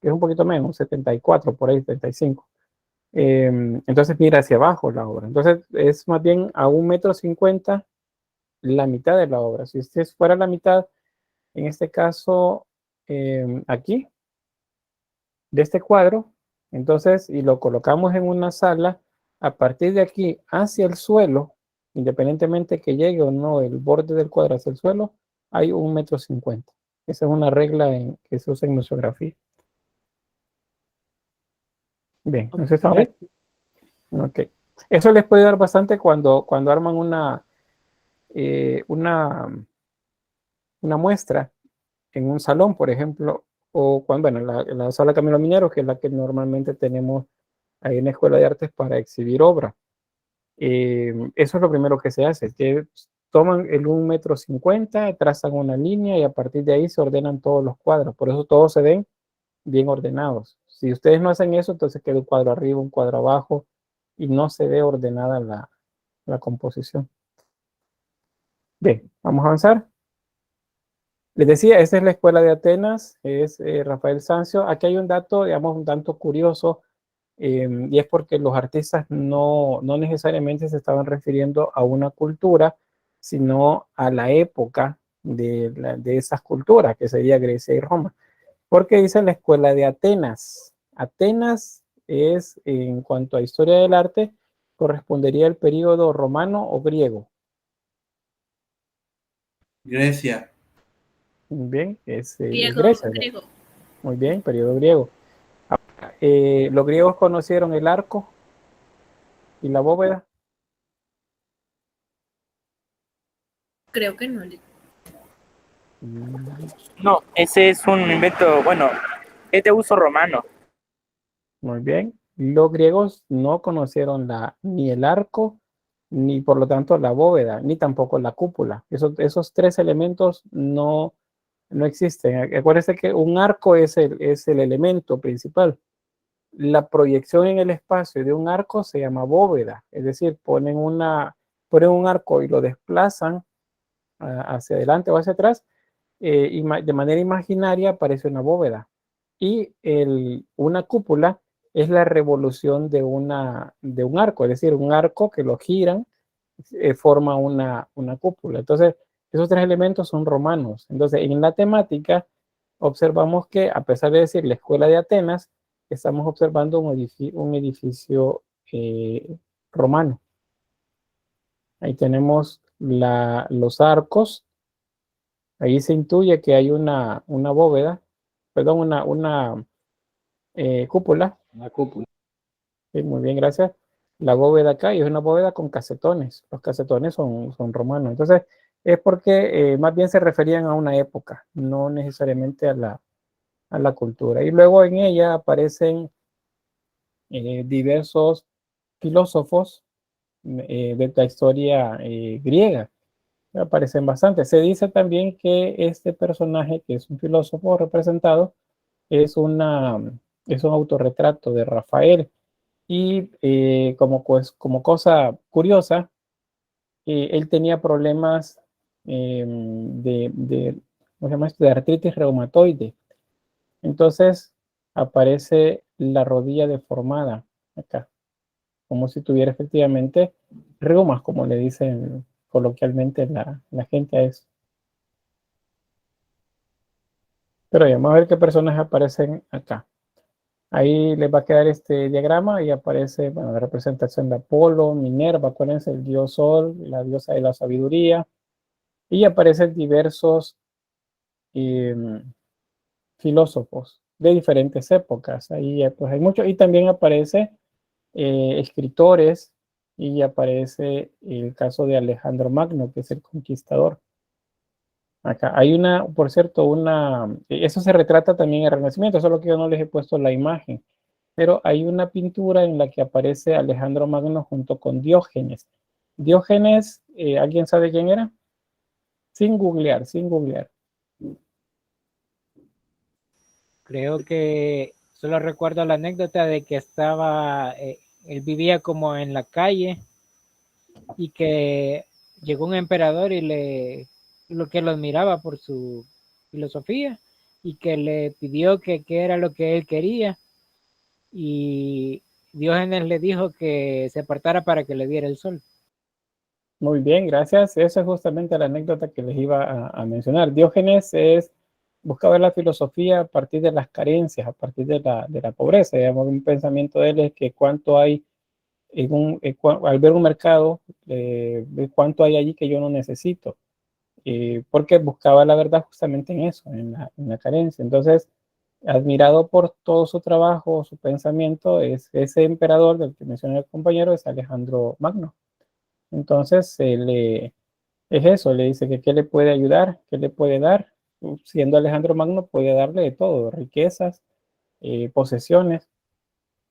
S1: que es un poquito menos, 74, por ahí, 75. Entonces mira hacia abajo la obra. Entonces es más bien a 1,50 m la mitad de la obra. Si este fuera la mitad, en este caso, aquí, de este cuadro, entonces, y lo colocamos en una sala, a partir de aquí hacia el suelo, independientemente que llegue o no el borde del cuadro hacia el suelo, hay 1,50 m. Esa es una regla que se usa en museografía. Bien, ¿no está bien? Ok. Eso les puede dar bastante cuando arman una muestra en un salón, por ejemplo, o cuando, bueno, la sala Camilo Minero, que es la que normalmente tenemos ahí en la Escuela de Artes para exhibir obra. Eso es lo primero que se hace, que toman el 1,50 m, trazan una línea y a partir de ahí se ordenan todos los cuadros. Por eso todos se ven bien ordenados. Si ustedes no hacen eso, entonces queda un cuadro arriba, un cuadro abajo y no se ve ordenada la composición. Bien, vamos a avanzar. Les decía, esta es la Escuela de Atenas, es Rafael Sanzio. Aquí hay un dato, digamos, un dato curioso, y es porque los artistas no necesariamente se estaban refiriendo a una cultura, sino a la época de esas culturas, que sería Grecia y Roma. Porque dice la Escuela de Atenas. Atenas es, en cuanto a historia del arte, correspondería al periodo romano o griego.
S3: Grecia.
S1: Bien, es
S2: Griego,
S1: Grecia.
S2: griego.
S1: Muy bien, periodo griego. Los griegos conocieron el arco y la bóveda.
S2: Creo que no.
S4: No, ese es un invento, bueno, es de uso romano.
S1: Muy bien. Los griegos no conocieron ni el arco, ni por lo tanto la bóveda, ni tampoco la cúpula. Esos tres elementos no existen. Acuérdense que un arco es el elemento principal. La proyección en el espacio de un arco se llama bóveda, es decir, ponen un arco y lo desplazan hacia adelante o hacia atrás, y de manera imaginaria aparece una bóveda. y una cúpula es la revolución de un arco, es decir, un arco que lo giran forma una cúpula. Entonces, esos tres elementos son romanos. Entonces, en la temática observamos que, a pesar de decir la escuela de Atenas, estamos observando un edificio romano. Ahí tenemos los arcos. Ahí se intuye que hay una bóveda, perdón, una cúpula.
S6: Una cúpula.
S1: Sí, muy bien, gracias. La bóveda acá y es una bóveda con casetones. Los casetones son romanos. Entonces, es porque más bien se referían a una época, no necesariamente a la cultura. Y luego en ella aparecen diversos filósofos de la historia griega. Aparecen bastante. Se dice también que este personaje, que es un filósofo representado, es, es un autorretrato de Rafael. Y como cosa curiosa, él tenía problemas ¿cómo se llama esto? De artritis reumatoide. Entonces aparece la rodilla deformada acá, como si tuviera efectivamente reumas, como le dicen coloquialmente la gente a eso. Pero ya, vamos a ver qué personas aparecen acá. Ahí les va a quedar este diagrama y aparece, bueno, la representación de Apolo, Minerva, acuérdense, el dios Sol, la diosa de la sabiduría, y aparecen diversos eh, filósofos de diferentes épocas. Ahí pues hay muchos, y también aparece escritores, y aparece el caso de Alejandro Magno, que es el conquistador. Acá hay por cierto, eso se retrata también en el Renacimiento, solo que yo no les he puesto la imagen, pero hay una pintura en la que aparece Alejandro Magno junto con Diógenes. Diógenes, ¿alguien sabe quién era? Sin googlear, sin googlear.
S5: Creo que solo recuerdo la anécdota de que él vivía como en la calle y que llegó un emperador y lo que lo admiraba por su filosofía y que le pidió que qué era lo que él quería y Diógenes le dijo que se apartara para que le diera el sol.
S1: Muy bien, gracias. Esa es justamente la anécdota que les iba a mencionar. Diógenes buscaba la filosofía a partir de las carencias, a partir de la pobreza. Digamos, un pensamiento de él es que cuánto hay al ver un mercado, cuánto hay allí que yo no necesito. Porque buscaba la verdad justamente en eso, en la carencia. Entonces, admirado por todo su trabajo, su pensamiento, es ese emperador del que mencioné el compañero, es Alejandro Magno. Entonces, es eso, le dice que qué le puede ayudar, qué le puede dar. Siendo Alejandro Magno, puede darle de todo, riquezas, posesiones,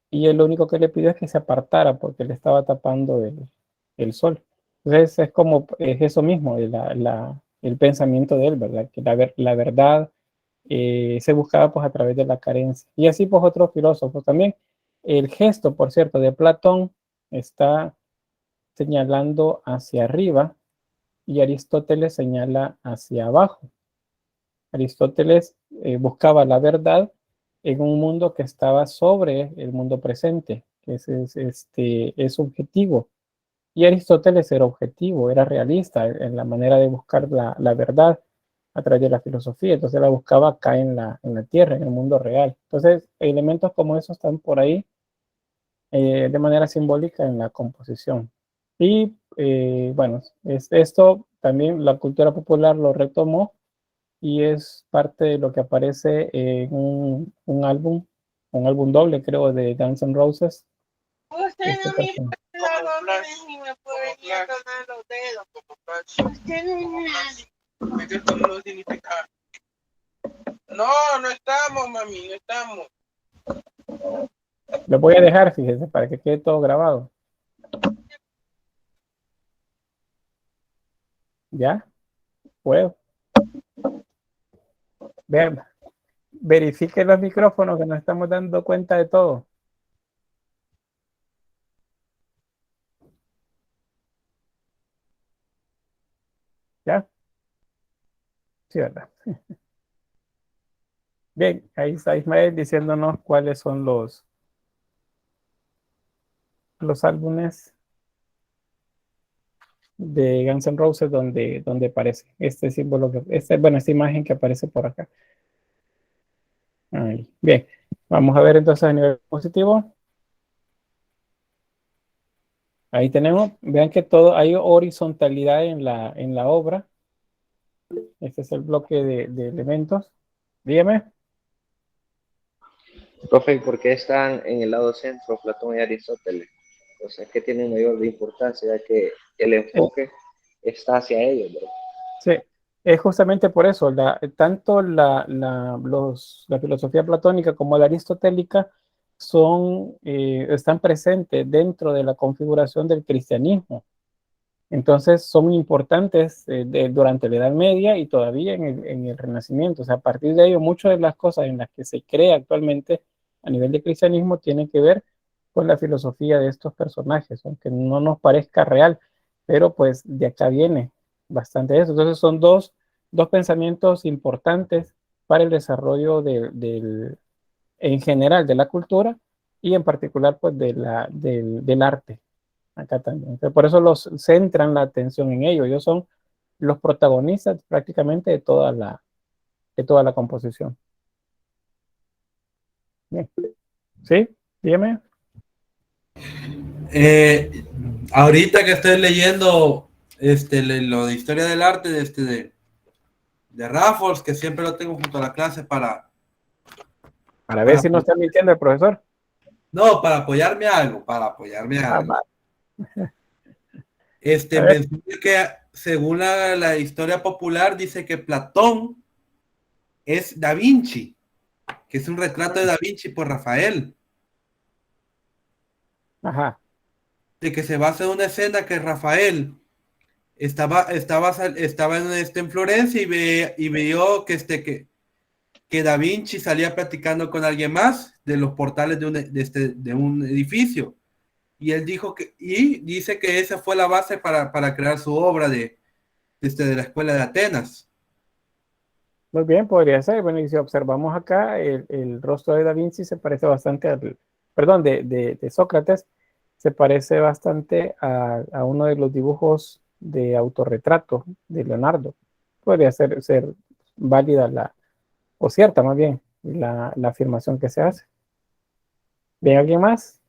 S1: y él lo único que le pidió es que se apartara porque le estaba tapando el sol. Entonces es eso mismo, el pensamiento de él, ¿verdad? Que la verdad se buscaba pues a través de la carencia. Y así pues otros filósofos también. El gesto, por cierto, de Platón está señalando hacia arriba y Aristóteles señala hacia abajo. Aristóteles buscaba la verdad en un mundo que estaba sobre el mundo presente, que es subjetivo. Y Aristóteles era objetivo, era realista en la manera de buscar la verdad a través de la filosofía. Entonces la buscaba acá en la tierra, en el mundo real. Entonces, elementos como esos están por ahí de manera simbólica en la composición. Y bueno, esto también la cultura popular lo retomó y es parte de lo que aparece en un álbum doble, creo, de Guns N' Roses. Este personaje.
S7: No, no estamos, mami, no estamos.
S1: Lo voy a dejar, fíjense, para que quede todo grabado. ¿Ya? Puedo. Vean, verifique los micrófonos que nos estamos dando cuenta de todo. ¿Ya? Sí, ¿verdad? Bien, ahí está Ismael diciéndonos cuáles son los álbumes de Guns N' Roses donde aparece este símbolo, bueno, esta imagen que aparece por acá. Ahí. Bien, vamos a ver entonces a nivel positivo. Ahí tenemos, vean que todo hay horizontalidad en la obra. Este es el bloque de elementos. Dígame.
S6: Profe, ¿por qué están en el lado centro Platón y Aristóteles? O sea, que tienen mayor importancia, ya que el enfoque está hacia ellos, ¿verdad?
S1: Sí, es justamente por eso, tanto la filosofía platónica como la aristotélica están presentes dentro de la configuración del cristianismo. Entonces son importantes durante la Edad Media y todavía en el Renacimiento. O sea, a partir de ello, muchas de las cosas en las que se cree actualmente a nivel de cristianismo tienen que ver con la filosofía de estos personajes, aunque no nos parezca real, pero pues de acá viene bastante eso. Entonces son dos pensamientos importantes para el desarrollo en general de la cultura y en particular pues del arte acá también. Entonces, por eso los centran la atención en ellos. Ellos son los protagonistas prácticamente de toda la composición. Bien. ¿Sí? Dígame.
S3: Ahorita que estoy leyendo lo de historia del arte de Raffles, que siempre lo tengo junto a la clase para
S1: ver si no está mintiendo el profesor.
S3: No, para apoyarme a algo, algo. Mencioné que según la historia popular dice que Platón es Da Vinci, que es un retrato de Da Vinci por Rafael.
S1: Ajá.
S3: De que se basa en una escena que Rafael estaba en Florencia y vio que Da Vinci salía platicando con alguien más de los portales de un edificio. Y él dice que esa fue la base para crear su obra de la Escuela de Atenas.
S1: Muy bien, podría ser. Bueno, y si observamos acá, el rostro de Da Vinci se parece bastante de Sócrates, se parece bastante a uno de los dibujos de autorretrato de Leonardo. Podría ser válida o cierta más bien, la afirmación que se hace. ¿Bien alguien más?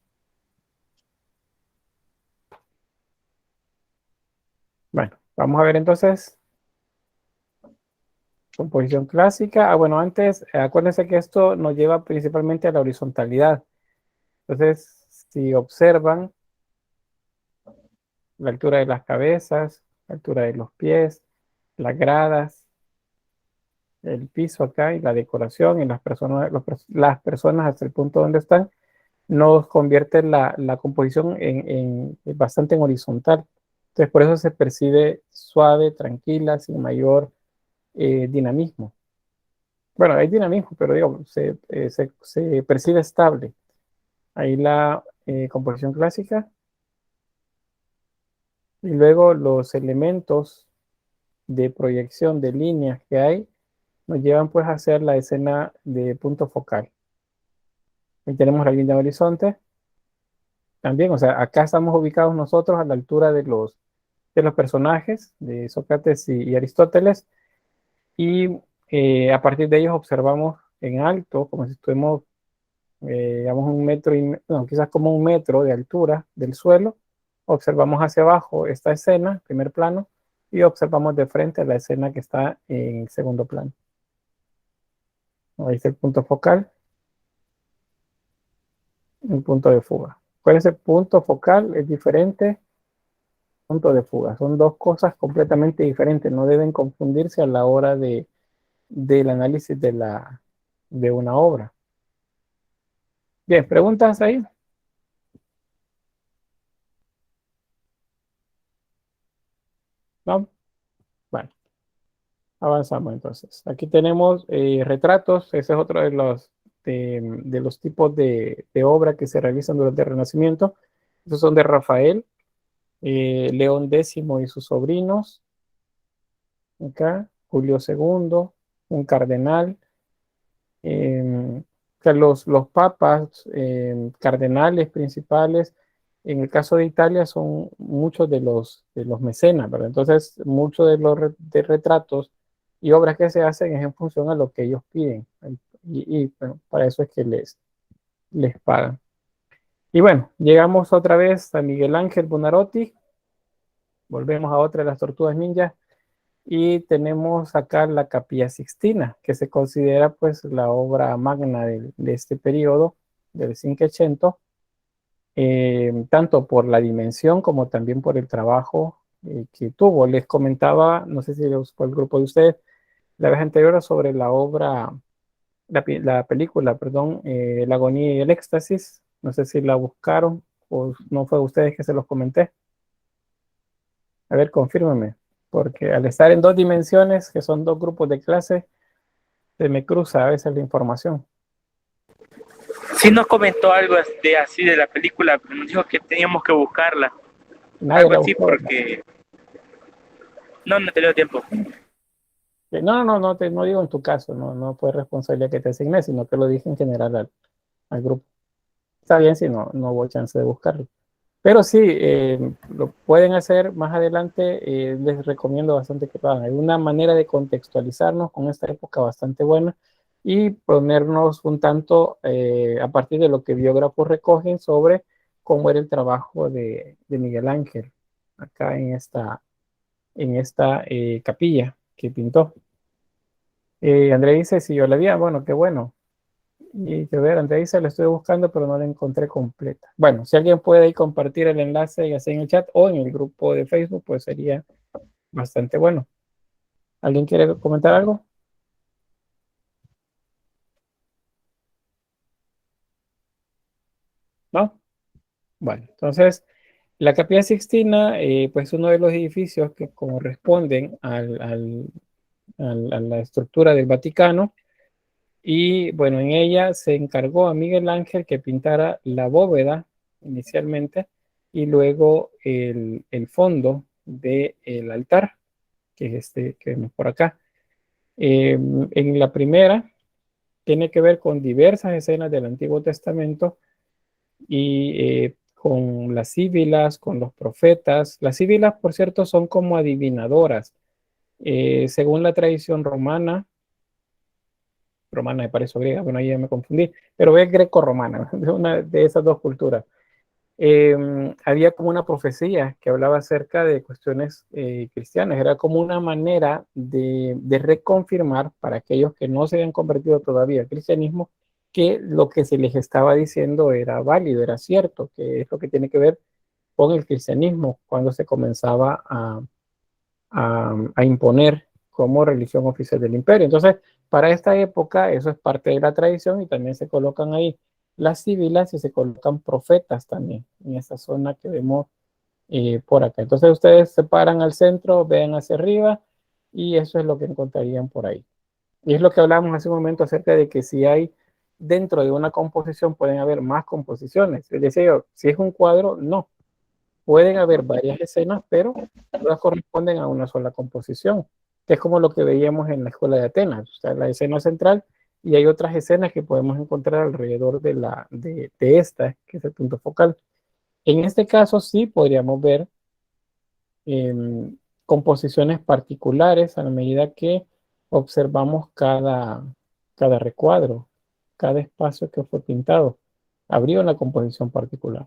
S1: Bueno, vamos a ver entonces composición clásica. Bueno, antes, acuérdense que esto nos lleva principalmente a la horizontalidad. Entonces, si observan la altura de las cabezas, la altura de los pies, las gradas, el piso acá y la decoración y las personas hasta el punto donde están, nos convierte la composición bastante en horizontal. Entonces, por eso se percibe suave, tranquila, sin mayor dinamismo. Bueno, hay dinamismo, pero digo, se percibe estable. Ahí la composición clásica. Y luego los elementos de proyección de líneas que hay nos llevan pues a hacer la escena de punto focal. Ahí tenemos la línea de horizonte. También, o sea, acá estamos ubicados nosotros a la altura de los personajes de Sócrates y Aristóteles. Y a partir de ellos observamos en alto, como si estuviéramos, digamos, quizás como 1 metro de altura del suelo. Observamos hacia abajo esta escena, primer plano, y observamos de frente la escena que está en segundo plano. Ahí está el punto focal, el punto de fuga. ¿Cuál es el punto focal? Es diferente punto de fuga. Son dos cosas completamente diferentes. No deben confundirse a la hora del análisis de una obra. Bien, ¿preguntas ahí? ¿No? Bueno, avanzamos entonces. Aquí tenemos retratos. Ese es otro de los tipos de obra que se realizan durante el Renacimiento. Estos son de Rafael, León X y sus sobrinos. Acá, Julio II, un cardenal, O sea, los papas, cardenales principales, en el caso de Italia, son muchos de los mecenas, ¿verdad? Entonces, muchos de los de retratos y obras que se hacen es en función a lo que ellos piden. Bueno, para eso es que les pagan. Y bueno, llegamos otra vez a Miguel Ángel Buonarroti. Volvemos a otra de las tortugas ninjas. Y tenemos acá la Capilla Sixtina, que se considera pues la obra magna de este periodo, del Cinquecento, tanto por la dimensión como también por el trabajo que tuvo. Les comentaba, no sé si fue el grupo de ustedes, la vez anterior sobre la obra, la película, perdón, La agonía y el éxtasis. No sé si la buscaron o no fue a ustedes que se los comenté. A ver, confírmame, porque al estar en dos dimensiones, que son dos grupos de clase, se me cruza a veces la información.
S4: Sí nos comentó algo de así de la película, pero nos dijo que teníamos que buscarla.
S1: Nadie
S4: Algo
S1: la
S4: así
S1: buscó.
S4: porque no he tenido tiempo.
S1: No digo en tu caso, no fue responsabilidad que te asigné, sino que lo dije en general al grupo. Está bien si no hubo chance de buscarlo. Pero sí, lo pueden hacer más adelante. Les recomiendo bastante que lo hagan. Hay una manera de contextualizarnos con esta época bastante buena y ponernos un tanto a partir de lo que biógrafos recogen sobre cómo era el trabajo de Miguel Ángel acá en esta capilla que pintó. André dice, si yo la vi, bueno, qué bueno. Y que ver, André dice, la estoy buscando, pero no la encontré completa. Bueno, si alguien puede ahí compartir el enlace, ya sea en el chat o en el grupo de Facebook, pues sería bastante bueno. ¿Alguien quiere comentar algo? ¿No? Bueno, entonces, la Capilla Sixtina, pues uno de los edificios que corresponden a la estructura del Vaticano. Y bueno, en ella se encargó a Miguel Ángel que pintara la bóveda inicialmente y luego el fondo del altar, que es este que vemos por acá. En la primera tiene que ver con diversas escenas del Antiguo Testamento y con las síbilas, con los profetas. Las síbilas, por cierto, son como adivinadoras. Según la tradición romana, me parece griega, bueno, ahí ya me confundí, pero es greco-romana, de una de esas dos culturas. Había como una profecía que hablaba acerca de cuestiones cristianas, era como una manera de reconfirmar para aquellos que no se habían convertido todavía al cristianismo, que lo que se les estaba diciendo era válido, era cierto, que es lo que tiene que ver con el cristianismo, cuando se comenzaba a imponer como religión oficial del imperio. Entonces, para esta época, eso es parte de la tradición y también se colocan ahí las sibilas y se colocan profetas también en esta zona que vemos por acá. Entonces, ustedes se paran al centro, ven hacia arriba y eso es lo que encontrarían por ahí. Y es lo que hablábamos hace un momento acerca de que si hay dentro de una composición pueden haber más composiciones. Es decir, si es un cuadro, no. Pueden haber varias escenas, pero todas corresponden a una sola composición, que es como lo que veíamos en la escuela de Atenas. O sea, la escena central y hay otras escenas que podemos encontrar alrededor de esta, que es el punto focal. En este caso sí podríamos ver eh, composiciones particulares a la medida que observamos cada recuadro, cada espacio que fue pintado. Habría una composición particular.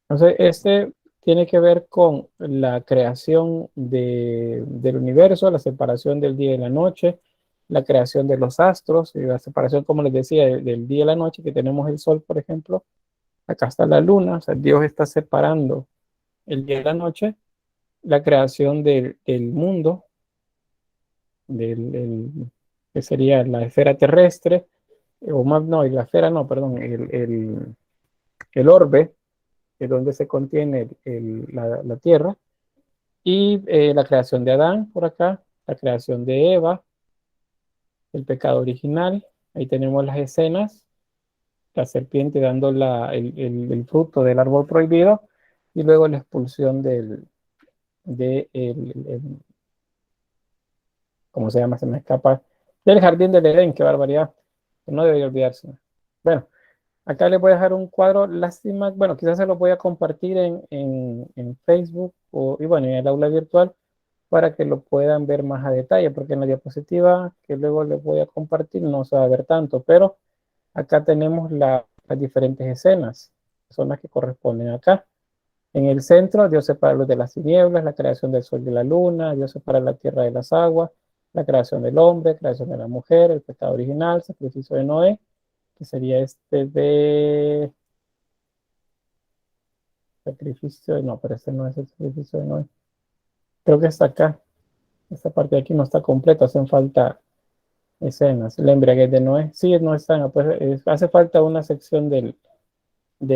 S1: Entonces, este tiene que ver con la creación del universo, la separación del día y la noche, la creación de los astros, y la separación, como les decía, del día y la noche, que tenemos el sol, por ejemplo. Acá está la luna, o sea, Dios está separando el día y la noche, la creación del mundo, que sería la esfera terrestre, o más, no, la esfera no, perdón, el orbe, que es donde se contiene la Tierra, y la creación de Adán por acá, la creación de Eva, el pecado original, ahí tenemos las escenas, la serpiente dando el fruto del árbol prohibido, y luego la expulsión ¿cómo se llama? Se me escapa, Del jardín del Edén, qué barbaridad. No debería olvidarse. Bueno, acá les voy a dejar un cuadro. Lástima, bueno, quizás se lo voy a compartir en Facebook y bueno, en el aula virtual para que lo puedan ver más a detalle, porque en la diapositiva que luego les voy a compartir no se va a ver tanto, pero acá tenemos las diferentes escenas, son las que corresponden acá. En el centro, Dios separa la luz de las tinieblas, la creación del sol y de la luna, Dios separa la tierra de las aguas, la creación del hombre, creación de la mujer, el pecado original, sacrificio de Noé, que sería este de sacrificio, no, pero este no es el sacrificio de Noé. Creo que está acá. Esta parte de aquí no está completa, hacen falta escenas. La embriaguez de Noé, sí, no están, pues hace falta una sección de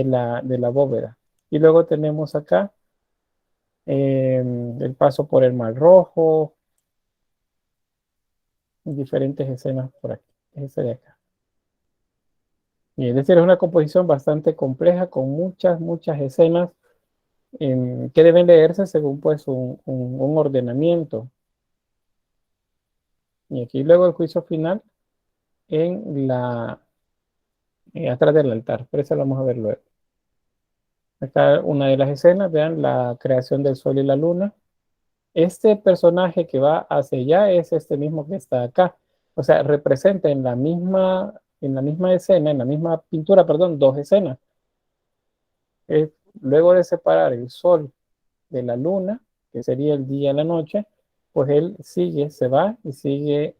S1: la bóveda. Y luego tenemos acá el paso por el Mar Rojo, diferentes escenas por aquí. Este de acá. Y es decir, es una composición bastante compleja con muchas escenas que deben leerse según pues un ordenamiento. Y aquí luego el juicio final atrás del altar, pero eso lo vamos a ver luego. Acá una de las escenas, vean la creación del sol y la luna. Este personaje que va hacia allá es este mismo que está acá. O sea, representa en la misma escena, en la misma pintura, perdón, dos escenas. Luego de separar el sol de la luna, que sería el día y la noche, pues él se va y sigue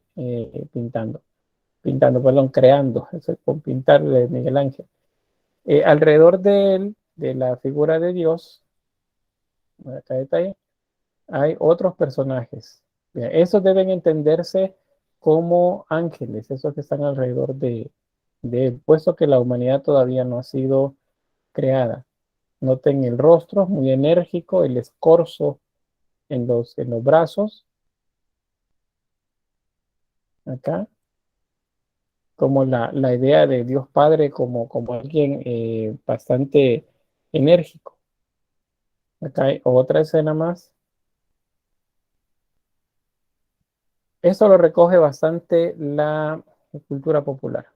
S1: creando, eso es con pintar de Miguel Ángel. Alrededor de él, de la figura de Dios, acá detalle, hay otros personajes. Bien, esos deben entenderse como ángeles, esos que están alrededor de él, puesto que la humanidad todavía no ha sido creada. Noten el rostro, muy enérgico, el escorzo en los brazos. Acá, como la idea de Dios Padre como alguien bastante enérgico. Acá hay otra escena más. Eso lo recoge bastante la cultura popular,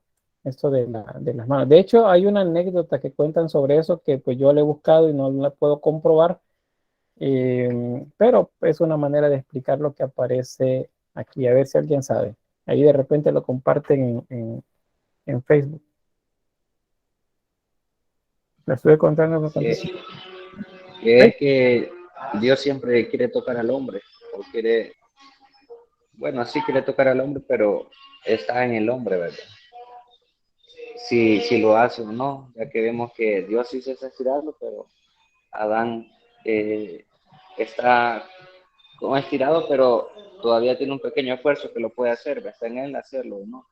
S1: esto de las manos. De hecho, hay una anécdota que cuentan sobre eso que pues yo le he buscado y no la puedo comprobar, pero es una manera de explicar lo que aparece aquí, a ver si alguien sabe. Ahí de repente lo comparten en Facebook. Lo estuve contando.
S6: Que es que Dios siempre quiere tocar al hombre, o quiere, bueno, sí quiere tocar al hombre, pero está en el hombre, ¿verdad? Si lo hace o no, ya que vemos que Dios sí se está estirando, pero Adán está como estirado, pero todavía tiene un pequeño esfuerzo que lo puede hacer, está en él hacerlo, ¿no?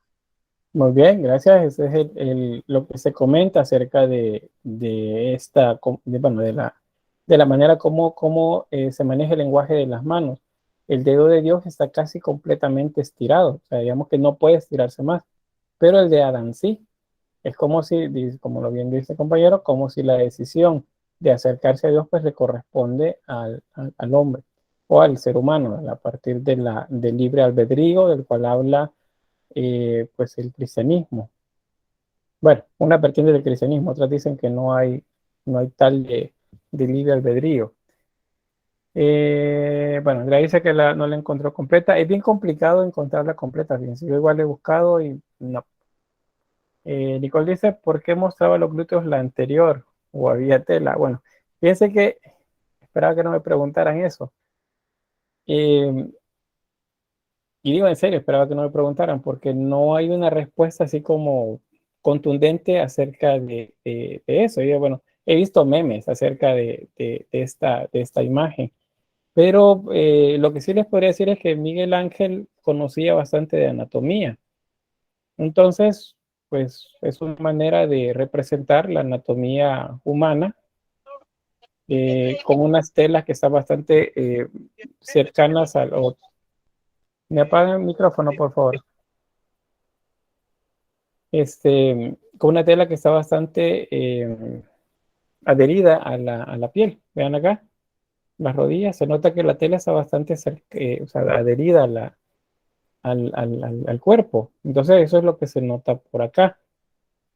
S1: Muy bien, gracias. Ese es lo que se comenta acerca de la manera como se maneja el lenguaje de las manos. El dedo de Dios está casi completamente estirado, o sea, digamos que no puede estirarse más, pero el de Adán sí. Es como si, como lo bien dice el compañero, como si la decisión de acercarse a Dios pues le corresponde al hombre o al ser humano, a partir del libre albedrío del cual habla pues el cristianismo. Bueno, una vertiente del cristianismo, otras dicen que no hay tal de libre albedrío. Bueno, Andrea dice que no la encontró completa. Es bien complicado encontrarla completa. Fíjense, yo igual he buscado y no. Nicole dice, ¿por qué mostraba los glúteos la anterior? ¿O había tela? Bueno, fíjense que esperaba que no me preguntaran eso. Y digo en serio, esperaba que no me preguntaran, porque no hay una respuesta así como contundente acerca de eso. Yo, bueno, he visto memes acerca de esta imagen, pero lo que sí les podría decir es que Miguel Ángel conocía bastante de anatomía. Entonces, pues es una manera de representar la anatomía humana con unas telas que están bastante cercanas al otro. ¿Me apagan el micrófono, por favor? Con una tela que está bastante adherida a la piel. Vean acá, las rodillas. Se nota que la tela está bastante adherida al cuerpo. Entonces eso es lo que se nota por acá.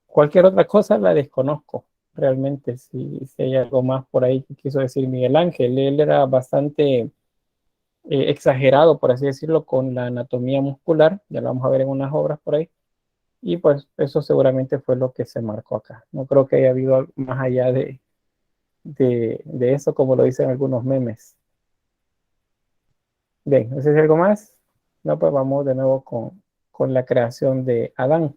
S1: Cualquier otra cosa la desconozco realmente, si hay algo más por ahí que quiso decir Miguel Ángel. Él era bastante exagerado, por así decirlo, con la anatomía muscular, ya lo vamos a ver en unas obras por ahí, y pues eso seguramente fue lo que se marcó acá. No creo que haya habido algo más allá de eso, como lo dicen algunos memes. Bien, no sé si hay algo más. No, pues vamos de nuevo con la creación de Adán.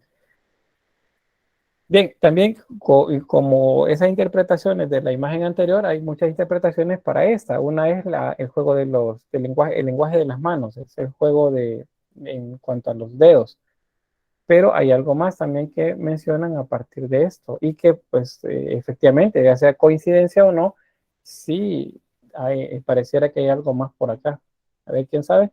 S1: Bien, también como esas interpretaciones de la imagen anterior, hay muchas interpretaciones para esta. Una es el juego del lenguaje de las manos, es el juego en cuanto a los dedos. Pero hay algo más también que mencionan a partir de esto y que pues efectivamente, ya sea coincidencia o no, sí pareciera que hay algo más por acá. A ver, ¿quién sabe?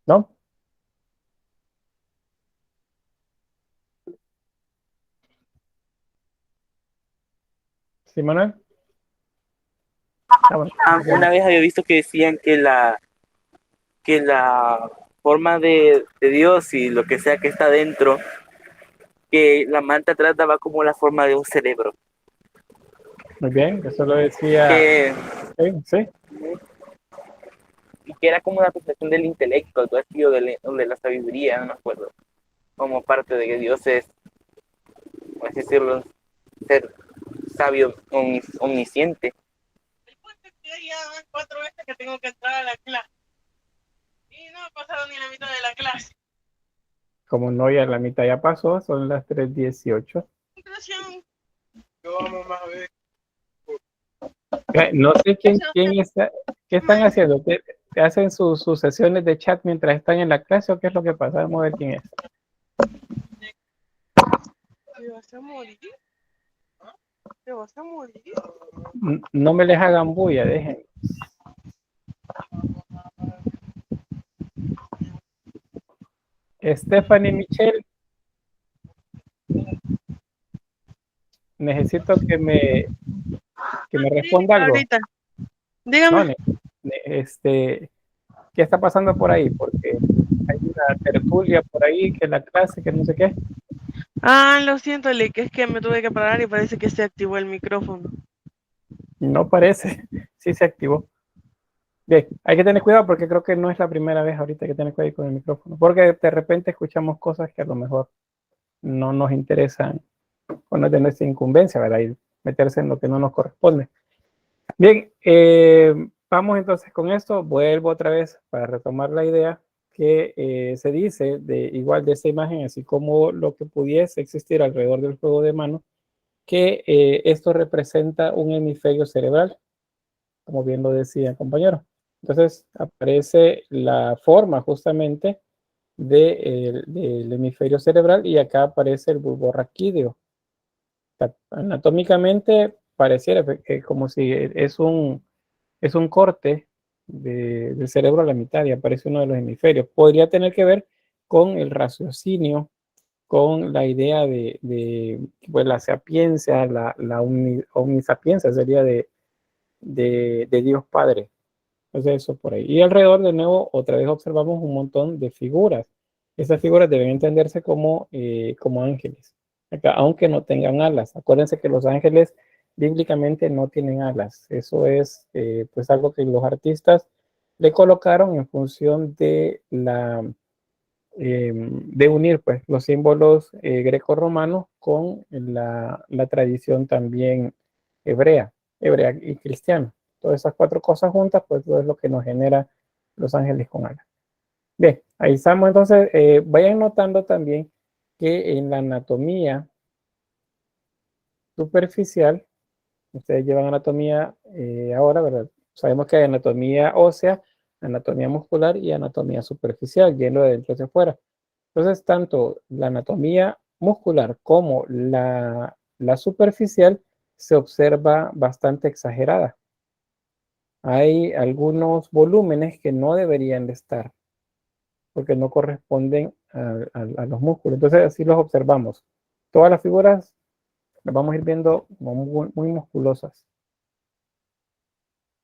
S1: ¿No? ¿Sí, Manuel? Ah, bueno.
S4: Una vez había visto que decían que la forma de Dios y lo que sea que está dentro, que la manta atrás daba como la forma de un cerebro.
S1: Muy bien, eso lo decía.
S4: Que,
S1: Sí.
S4: y que era como una representación del intelecto, algo así, o de la sabiduría, no me acuerdo. Como parte de que Dios es, por así decirlo, ser sabio, omnisciente.
S7: El punto es que ya van 4 veces que tengo que entrar a la clase. Y no ha pasado ni la mitad de la clase.
S1: Como no, ya la mitad ya pasó, son las 3:18.
S7: Conclusión. Yo vamos más a ver.
S1: No sé quién está, ¿qué están haciendo? ¿Qué hacen sus sesiones de chat mientras están en la clase o qué es lo que pasa? Vamos a ver quién es.
S7: ¿Te vas a morir? ¿Te vas a morir?
S1: No me les hagan bulla, dejen. Stephanie Michelle, necesito que me responda algo.
S7: Ahorita. Dígame.
S1: No, ¿qué está pasando por ahí? Porque hay una tertulia por ahí, que la clase, que no sé qué.
S7: Ah, lo siento, Lick, es que me tuve que parar y parece que se activó el micrófono.
S1: No parece, sí se activó. Bien, hay que tener cuidado porque creo que no es la primera vez ahorita que tener cuidado con el micrófono, porque de repente escuchamos cosas que a lo mejor no nos interesan o no es de nuestra incumbencia, ¿verdad? Y meterse en lo que no nos corresponde. Bien, vamos entonces con esto. Vuelvo otra vez para retomar la idea que se dice igual de esta imagen, así como lo que pudiese existir alrededor del juego de mano, que esto representa un hemisferio cerebral, como bien lo decía el compañero. Entonces aparece la forma justamente del hemisferio cerebral y acá aparece el bulbo raquídeo. Anatómicamente pareciera como si es un corte del cerebro a la mitad y aparece uno de los hemisferios. Podría tener que ver con el raciocinio, con la idea de pues, la sapiencia, la omnisapiencia sería de Dios Padre. Entonces eso por ahí. Y alrededor de nuevo, otra vez observamos un montón de figuras. Esas figuras deben entenderse como ángeles, acá, aunque no tengan alas. Acuérdense que los ángeles bíblicamente no tienen alas. Eso es pues algo que los artistas le colocaron en función de unir pues los símbolos greco-romanos con la tradición también hebrea y cristiana. Todas esas 4 cosas juntas, pues todo es lo que nos genera los ángeles con alas. Bien, ahí estamos. Entonces, vayan notando también que en la anatomía superficial, ustedes llevan anatomía ahora, ¿verdad? Sabemos que hay anatomía ósea, anatomía muscular y anatomía superficial, yendo de dentro hacia afuera. Entonces, tanto la anatomía muscular como la superficial se observa bastante exagerada. Hay algunos volúmenes que no deberían de estar porque no corresponden a los músculos. Entonces, así los observamos. Todas las figuras las vamos a ir viendo como muy musculosas.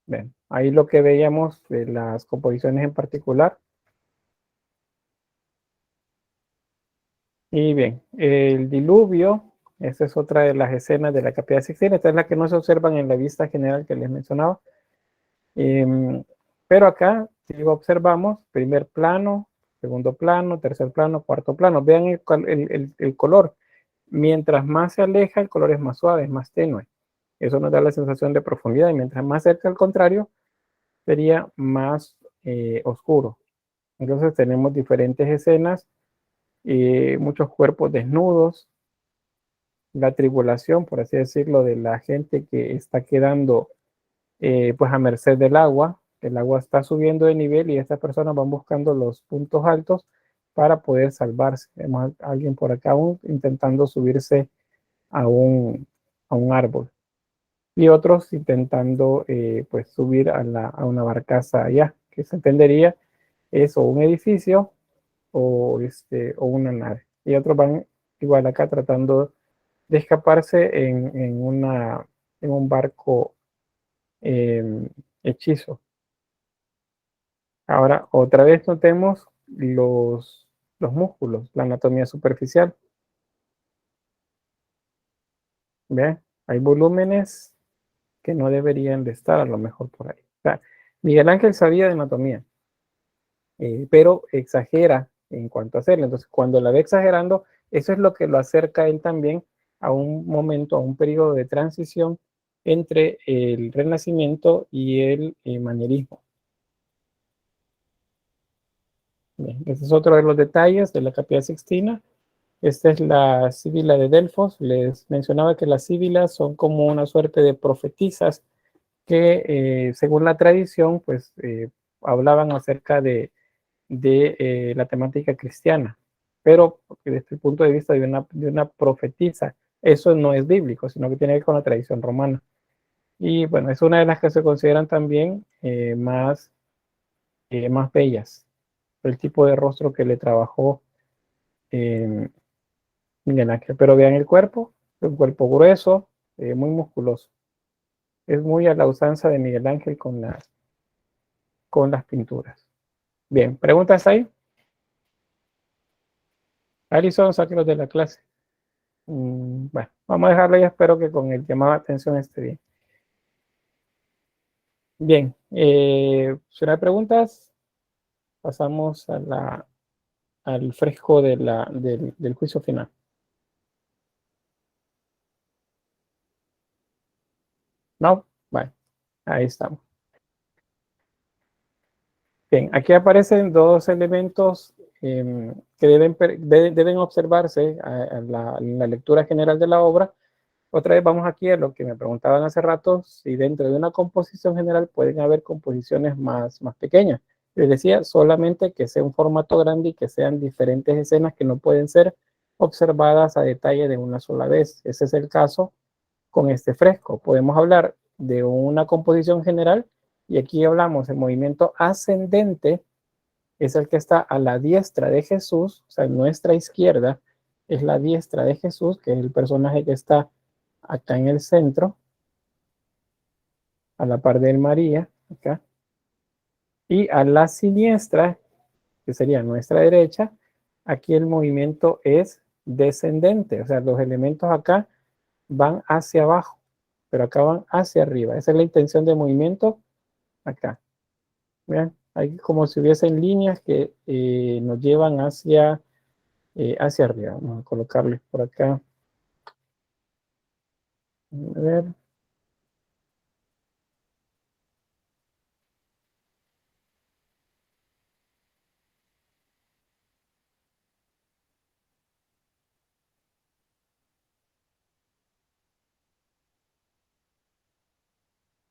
S1: Bien, ahí lo que veíamos de las composiciones en particular. Y bien, el diluvio, esta es otra de las escenas de la Capilla Sixtina, esta es la que no se observan en la vista general que les mencionaba. Pero acá, si observamos, primer plano, segundo plano, tercer plano, cuarto plano. Vean el color. Mientras más se aleja, el color es más suave, es más tenue. Eso nos da la sensación de profundidad. Y mientras más cerca, al contrario, sería más oscuro. Entonces tenemos diferentes escenas, muchos cuerpos desnudos, la tribulación, por así decirlo, de la gente que está quedando pues a merced del agua. El agua está subiendo de nivel y estas personas van buscando los puntos altos para poder salvarse. Vemos a alguien por acá aún intentando subirse a un árbol y otros intentando pues subir a una barcaza allá, que se entendería es o un edificio o una nave. Y otros van igual acá tratando de escaparse en un barco hechizo. Ahora, otra vez notemos los músculos, la anatomía superficial. ¿Ve? Hay volúmenes que no deberían de estar a lo mejor por ahí. O sea, Miguel Ángel sabía de anatomía, pero exagera en cuanto a hacerlo. Entonces, cuando la ve exagerando, eso es lo que lo acerca a él también a un momento, a un periodo de transición entre el Renacimiento y el manierismo. Bien, este es otro de los detalles de la Capilla Sixtina. Esta es la Sibila de Delfos. Les mencionaba que las síbilas son como una suerte de profetisas que, según la tradición, pues hablaban acerca de la temática cristiana, pero desde el punto de vista de una profetisa. Eso no es bíblico, sino que tiene que ver con la tradición romana. Y bueno, es una de las que se consideran también más bellas, el tipo de rostro que le trabajó eh, Miguel Ángel. Pero vean el cuerpo, un cuerpo grueso, muy musculoso. Es muy a la usanza de Miguel Ángel con las pinturas. Bien, ¿preguntas ahí? Alison, sáquenos de la clase. Bueno, vamos a dejarlo y espero que con el llamado de atención esté bien. Bien, si no hay preguntas, pasamos al fresco del juicio final. ¿No? Bueno, ahí estamos. Bien, aquí aparecen dos elementos que deben observarse en la lectura general de la obra. Otra vez vamos aquí a lo que me preguntaban hace rato, si dentro de una composición general pueden haber composiciones más pequeñas. Les decía solamente que sea un formato grande y que sean diferentes escenas que no pueden ser observadas a detalle de una sola vez. Ese es el caso con este fresco. Podemos hablar de una composición general y aquí hablamos el movimiento ascendente, es el que está a la diestra de Jesús, o sea, en nuestra izquierda es la diestra de Jesús, que es el personaje que está acá en el centro, a la par de María, acá, y a la siniestra, que sería nuestra derecha, aquí el movimiento es descendente, o sea, los elementos acá van hacia abajo, pero acá van hacia arriba. Esa es la intención de movimiento acá. Vean, hay como si hubiesen líneas que nos llevan hacia arriba. Vamos a colocarles por acá. A ver.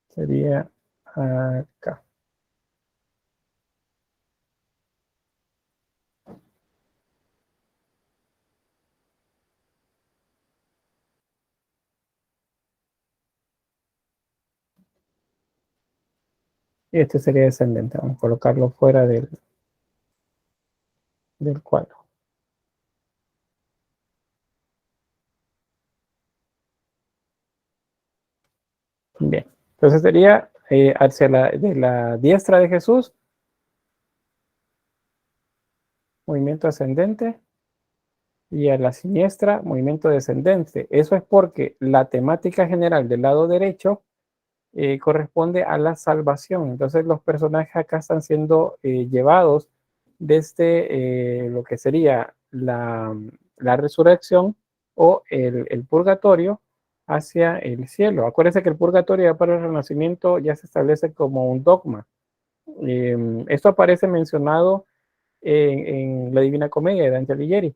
S1: Sería acá. Y este sería descendente. Vamos a colocarlo fuera del cuadro. Bien, entonces sería hacia de la diestra de Jesús, movimiento ascendente, y a la siniestra, movimiento descendente. Eso es porque la temática general del lado derecho corresponde a la salvación. Entonces los personajes acá están siendo llevados desde lo que sería la resurrección o el purgatorio hacia el cielo. Acuérdense que el purgatorio ya para el Renacimiento ya se establece como un dogma. Esto aparece mencionado en la Divina Comedia de Dante Alighieri,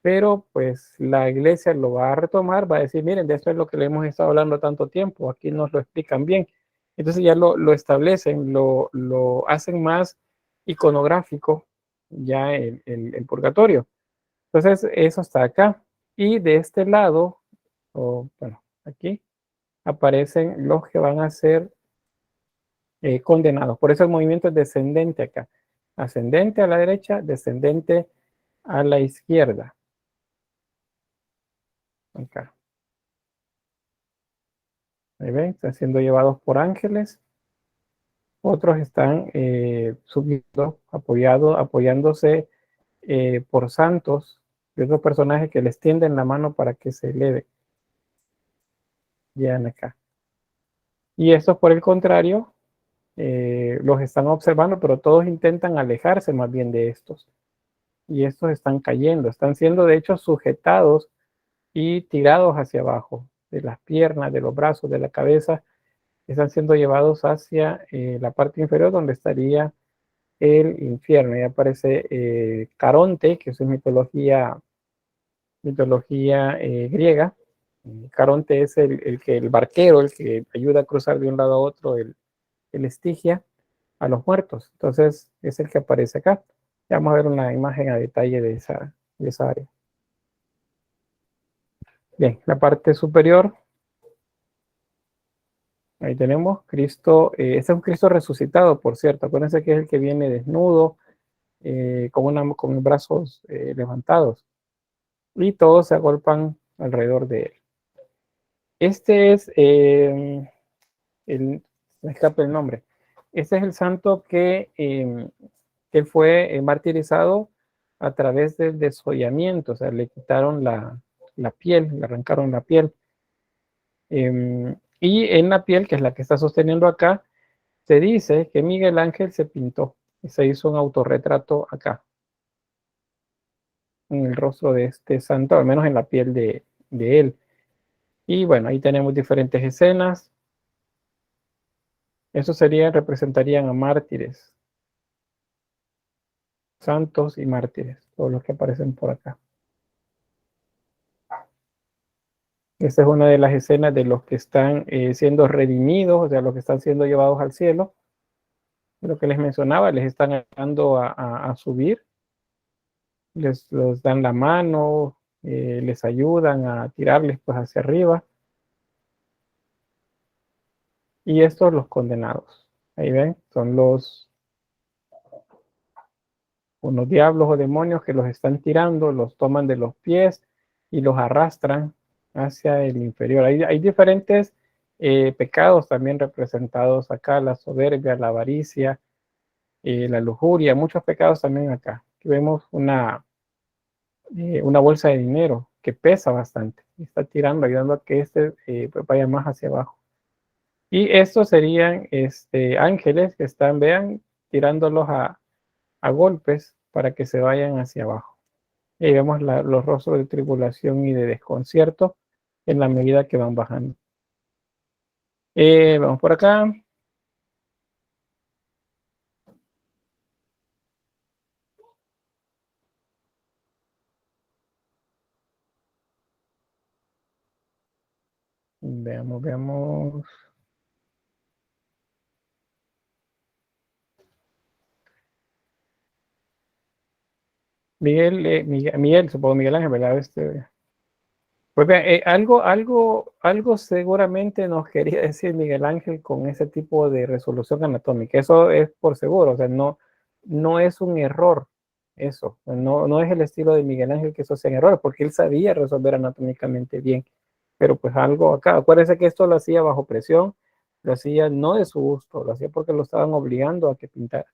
S1: pero pues la iglesia lo va a retomar, va a decir, miren, de esto es lo que le hemos estado hablando tanto tiempo, aquí nos lo explican bien. Entonces ya lo establecen, lo hacen más iconográfico ya el purgatorio. Entonces eso está acá. Y de este lado, bueno, aquí aparecen los que van a ser condenados. Por eso el movimiento es descendente acá. Ascendente a la derecha, descendente a la izquierda. Acá. Ahí ven, están siendo llevados por ángeles. Otros están subiendo, apoyándose por santos y otros personajes que les tienden la mano para que se eleve. Llegan acá. Y estos, por el contrario, los están observando, pero todos intentan alejarse más bien de estos. Y estos están cayendo, están siendo de hecho sujetados y tirados hacia abajo, de las piernas, de los brazos, de la cabeza, están siendo llevados hacia la parte inferior donde estaría el infierno. Y aparece Caronte, que es mitología griega. Caronte es el barquero, el que ayuda a cruzar de un lado a otro el Estigia a los muertos. Entonces es el que aparece acá. Ya vamos a ver una imagen a detalle de esa área. Bien, la parte superior. Ahí tenemos Cristo. Este es un Cristo resucitado, por cierto. Acuérdense que es el que viene desnudo, con los brazos levantados. Y todos se agolpan alrededor de él. Este es, me escapa el nombre. Este es el santo que fue martirizado a través del desollamiento. O sea, le quitaron la piel, le arrancaron la piel. Y en la piel, que es la que está sosteniendo acá, se dice que Miguel Ángel se pintó y se hizo un autorretrato acá, en el rostro de este santo, al menos en la piel de él. Y bueno, ahí tenemos diferentes escenas. Eso representarían a mártires, santos y mártires, todos los que aparecen por acá. Esta es una de las escenas de los que están siendo redimidos, o sea, los que están siendo llevados al cielo. Lo que les mencionaba, les están ayudando a subir, les dan la mano, les ayudan a tirarles pues hacia arriba. Y estos los condenados. Ahí ven, son unos diablos o demonios que los están tirando, los toman de los pies y los arrastran hacia el inferior. Hay diferentes pecados también representados acá, la soberbia, la avaricia, la lujuria, muchos pecados también acá. Aquí vemos una bolsa de dinero que pesa bastante y está tirando, ayudando a que vaya más hacia abajo. Y estos serían ángeles que están, vean, tirándolos a golpes para que se vayan hacia abajo. Y ahí vemos los rostros de tribulación y de desconcierto en la medida que van bajando. Vamos por acá. Veamos. Miguel, supongo Miguel Ángel, ¿verdad? Pues vean, algo seguramente nos quería decir Miguel Ángel con ese tipo de resolución anatómica. Eso es por seguro, o sea, no es un error eso. No es el estilo de Miguel Ángel que eso sean errores, porque él sabía resolver anatómicamente bien. Pero pues algo acá, acuérdense que esto lo hacía bajo presión, Lo hacía no de su gusto, lo hacía porque lo estaban obligando a que pintara.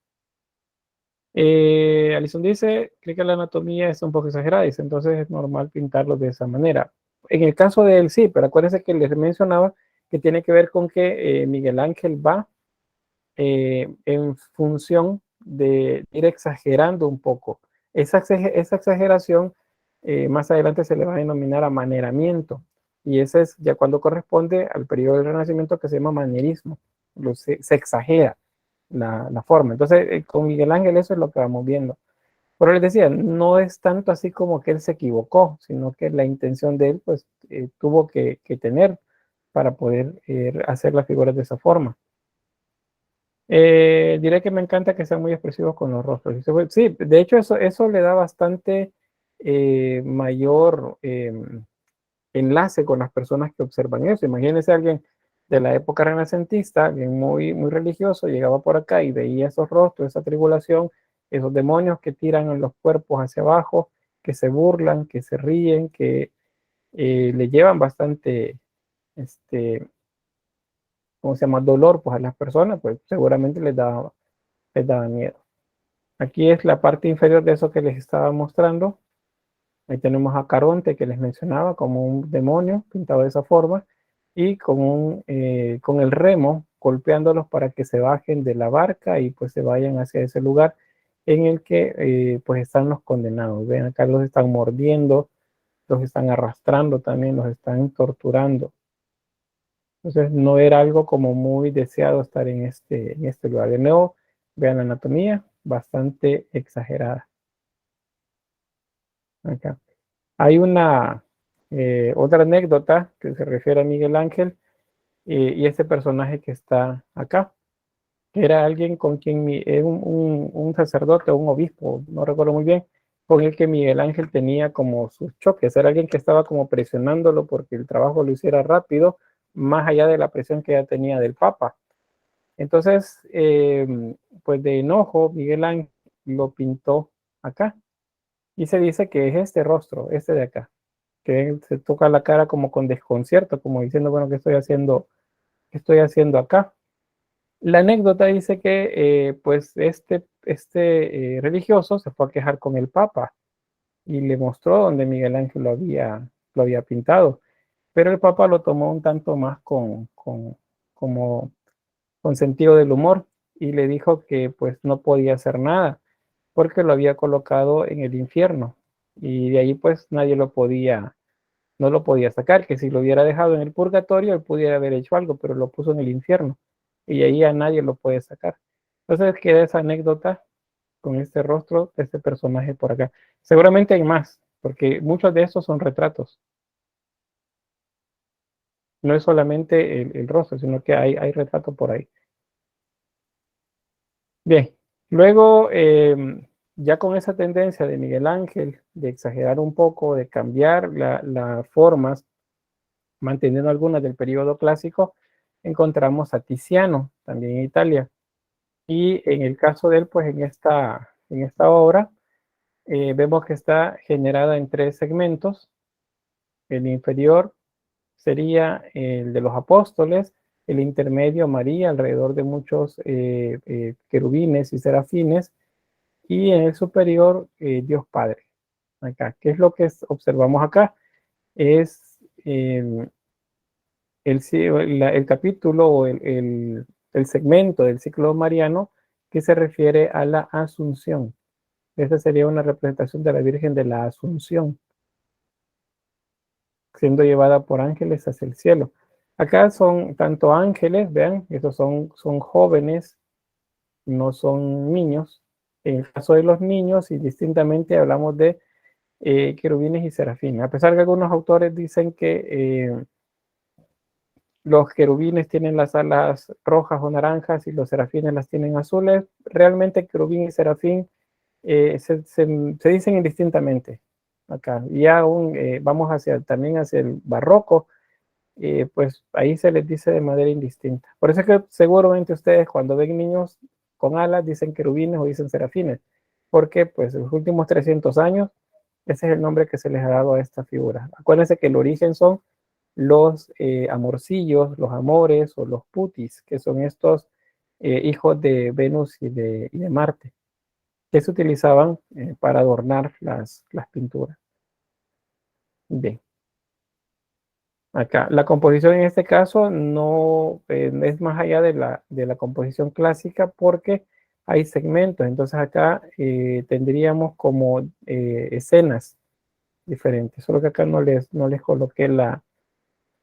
S1: Alison dice, cree que la anatomía es un poco exagerada, dice, entonces es normal pintarlo de esa manera. En el caso de él sí, pero acuérdense que les mencionaba que tiene que ver con que Miguel Ángel va en función de ir exagerando un poco. Esa exageración más adelante se le va a denominar amaneramiento, y ese es ya cuando corresponde al periodo del Renacimiento, que se llama manierismo. Se exagera la forma. Entonces, con Miguel Ángel eso es lo que vamos viendo. Pero les decía, no es tanto así como que él se equivocó, sino que la intención de él, pues, tuvo que tener para poder hacer las figuras de esa forma. Diré que me encanta que sean muy expresivos con los rostros. Sí, de hecho eso le da bastante mayor enlace con las personas que observan eso. Imagínense a alguien de la época renacentista, alguien muy, muy religioso, llegaba por acá y veía esos rostros, esa tribulación, esos demonios que tiran los cuerpos hacia abajo, que se burlan, que se ríen, que le llevan bastante, ¿cómo se llama?, dolor pues a las personas, pues seguramente les daba miedo. Aquí es la parte inferior de eso que les estaba mostrando. Ahí tenemos a Caronte, que les mencionaba, como un demonio pintado de esa forma, y con el remo golpeándolos para que se bajen de la barca y pues se vayan hacia ese lugar en el que pues están los condenados. Ven, acá los están mordiendo, los están arrastrando también, los están torturando. Entonces no era algo como muy deseado estar en este lugar. De nuevo, vean la anatomía, bastante exagerada. Acá. Hay una otra anécdota que se refiere a Miguel Ángel y este personaje que está acá, que era alguien con quien un sacerdote o un obispo, no recuerdo muy bien, con el que Miguel Ángel tenía como sus choques. Era alguien que estaba como presionándolo porque el trabajo lo hiciera rápido, más allá de la presión que ya tenía del Papa. Entonces, pues de enojo, Miguel Ángel lo pintó acá. Y se dice que es este rostro, este de acá, que se toca la cara como con desconcierto, como diciendo, bueno, ¿qué estoy haciendo acá? La anécdota dice que pues este religioso se fue a quejar con el Papa y le mostró donde Miguel Ángel lo había pintado, pero el Papa lo tomó un tanto más como con sentido del humor y le dijo que pues no podía hacer nada porque lo había colocado en el infierno y de ahí pues nadie no lo podía sacar, que si lo hubiera dejado en el purgatorio él pudiera haber hecho algo, pero lo puso en el infierno y ahí a nadie lo puede sacar. Entonces queda esa anécdota con este rostro de este personaje por acá. Seguramente hay más, porque muchos de estos son retratos. No es solamente el rostro, sino que hay retrato por ahí. Bien, luego ya con esa tendencia de Miguel Ángel de exagerar un poco, de cambiar las formas, manteniendo algunas del periodo clásico, encontramos a Tiziano, también en Italia. Y en el caso de él, pues en esta obra, vemos que está generada en 3 segmentos. El inferior sería el de los apóstoles, el intermedio María, alrededor de muchos querubines y serafines, y en el superior Dios Padre. Acá, ¿qué es lo que observamos acá? Es el capítulo o el segmento del ciclo mariano que se refiere a la Asunción. Esta sería una representación de la Virgen de la Asunción, siendo llevada por ángeles hacia el cielo. Acá son tanto ángeles, vean, esos son jóvenes, no son niños. En el caso de los niños, y distintamente hablamos de querubines y serafines. A pesar que algunos autores dicen que los querubines tienen las alas rojas o naranjas y los serafines las tienen azules, realmente querubín y serafín se dicen indistintamente acá. Y aún vamos también hacia el barroco, pues ahí se les dice de manera indistinta. Por eso es que seguramente ustedes cuando ven niños con alas dicen querubines o dicen serafines, porque pues en los últimos 300 años ese es el nombre que se les ha dado a esta figura. Acuérdense que el origen son los amorcillos, los amores o los putis, que son estos hijos de Venus y de Marte, que se utilizaban para adornar las pinturas. Bien. Acá, la composición en este caso no es más allá de la composición clásica porque hay segmentos. Entonces acá tendríamos como escenas diferentes. Solo que acá no les coloqué la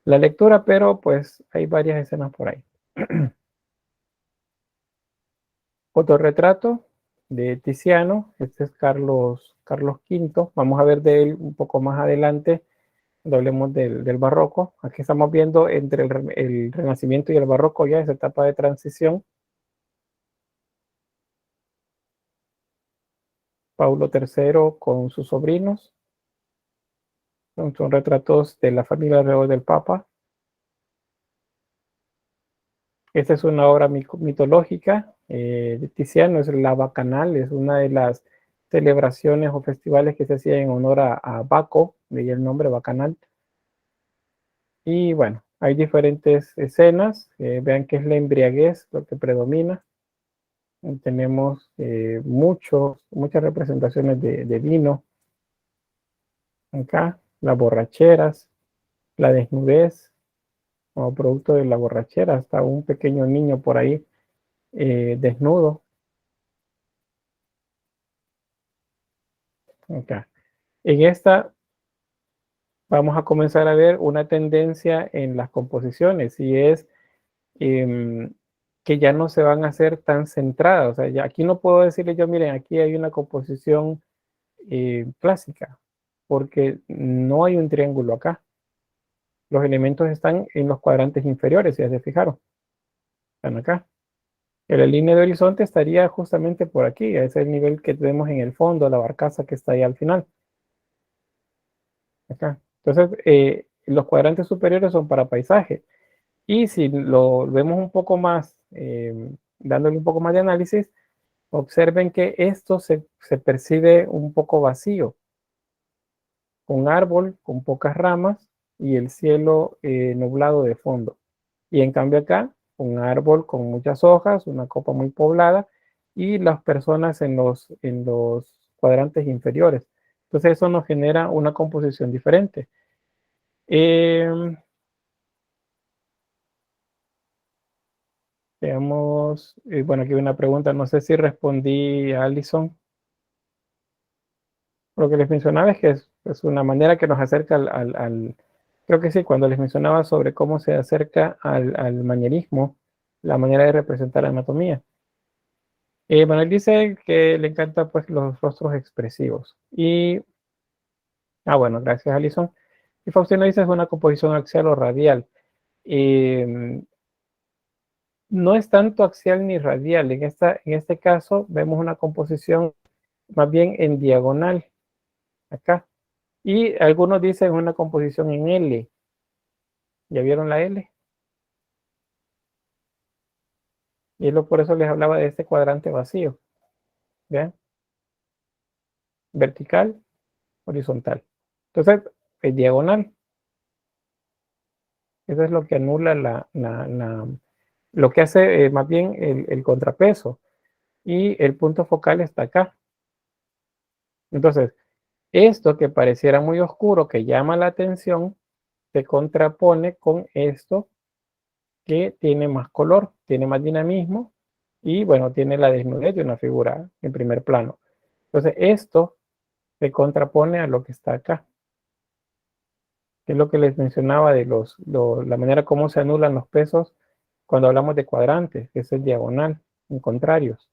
S1: lectura, pero pues hay varias escenas por ahí. Autorretrato de Tiziano. Este es Carlos V. Vamos a ver de él un poco más adelante. Hablemos del barroco. Aquí estamos viendo entre el Renacimiento y el barroco ya esa etapa de transición. Paulo III con sus sobrinos. Son retratos de la familia alrededor del Papa. Esta es una obra mitológica de Tiziano, es la Bacanal, es una de las celebraciones o festivales que se hacía en honor a Baco, de ahí el nombre Bacanal. Y bueno, hay diferentes escenas. Vean que es la embriaguez lo que predomina. Tenemos muchas representaciones de vino. Acá, las borracheras, la desnudez, como producto de la borrachera, hasta un pequeño niño por ahí desnudo. Acá. En esta vamos a comenzar a ver una tendencia en las composiciones y es que ya no se van a hacer tan centradas. O sea, ya aquí no puedo decirle yo, miren, aquí hay una composición clásica, porque no hay un triángulo acá. Los elementos están en los cuadrantes inferiores, si ya se fijaron. Están acá. Y la línea de horizonte estaría justamente por aquí. Ese es el nivel que tenemos en el fondo, la barcaza que está ahí al final. Acá. Entonces, los cuadrantes superiores son para paisaje. Y si lo vemos un poco más, dándole un poco más de análisis, observen que esto se percibe un poco vacío. Un árbol con pocas ramas y el cielo nublado de fondo. Y en cambio acá, un árbol con muchas hojas, una copa muy poblada y las personas en los cuadrantes inferiores. Entonces eso nos genera una composición diferente. Veamos, bueno, aquí hay una pregunta, no sé si respondí a Alison. Lo que les mencionaba es que es una manera que nos acerca creo que sí, cuando les mencionaba sobre cómo se acerca al manierismo, la manera de representar la anatomía. Bueno, él dice que le encantan pues los rostros expresivos. Bueno, gracias Alison. Y Faustino dice es una composición axial o radial. No es tanto axial ni radial. En este caso vemos una composición más bien en diagonal, acá. Y algunos dicen una composición en L. ¿Ya vieron la L? Y por eso les hablaba de este cuadrante vacío. ¿Vean? Vertical, horizontal. Entonces, es diagonal. Eso es lo que anula lo que hace más bien el contrapeso. Y el punto focal está acá. Entonces, esto que pareciera muy oscuro, que llama la atención, se contrapone con esto que tiene más color, tiene más dinamismo y bueno, tiene la desnudez de una figura en primer plano. Entonces esto se contrapone a lo que está acá, que es lo que les mencionaba de la manera como se anulan los pesos cuando hablamos de cuadrantes, que es el diagonal, en contrarios.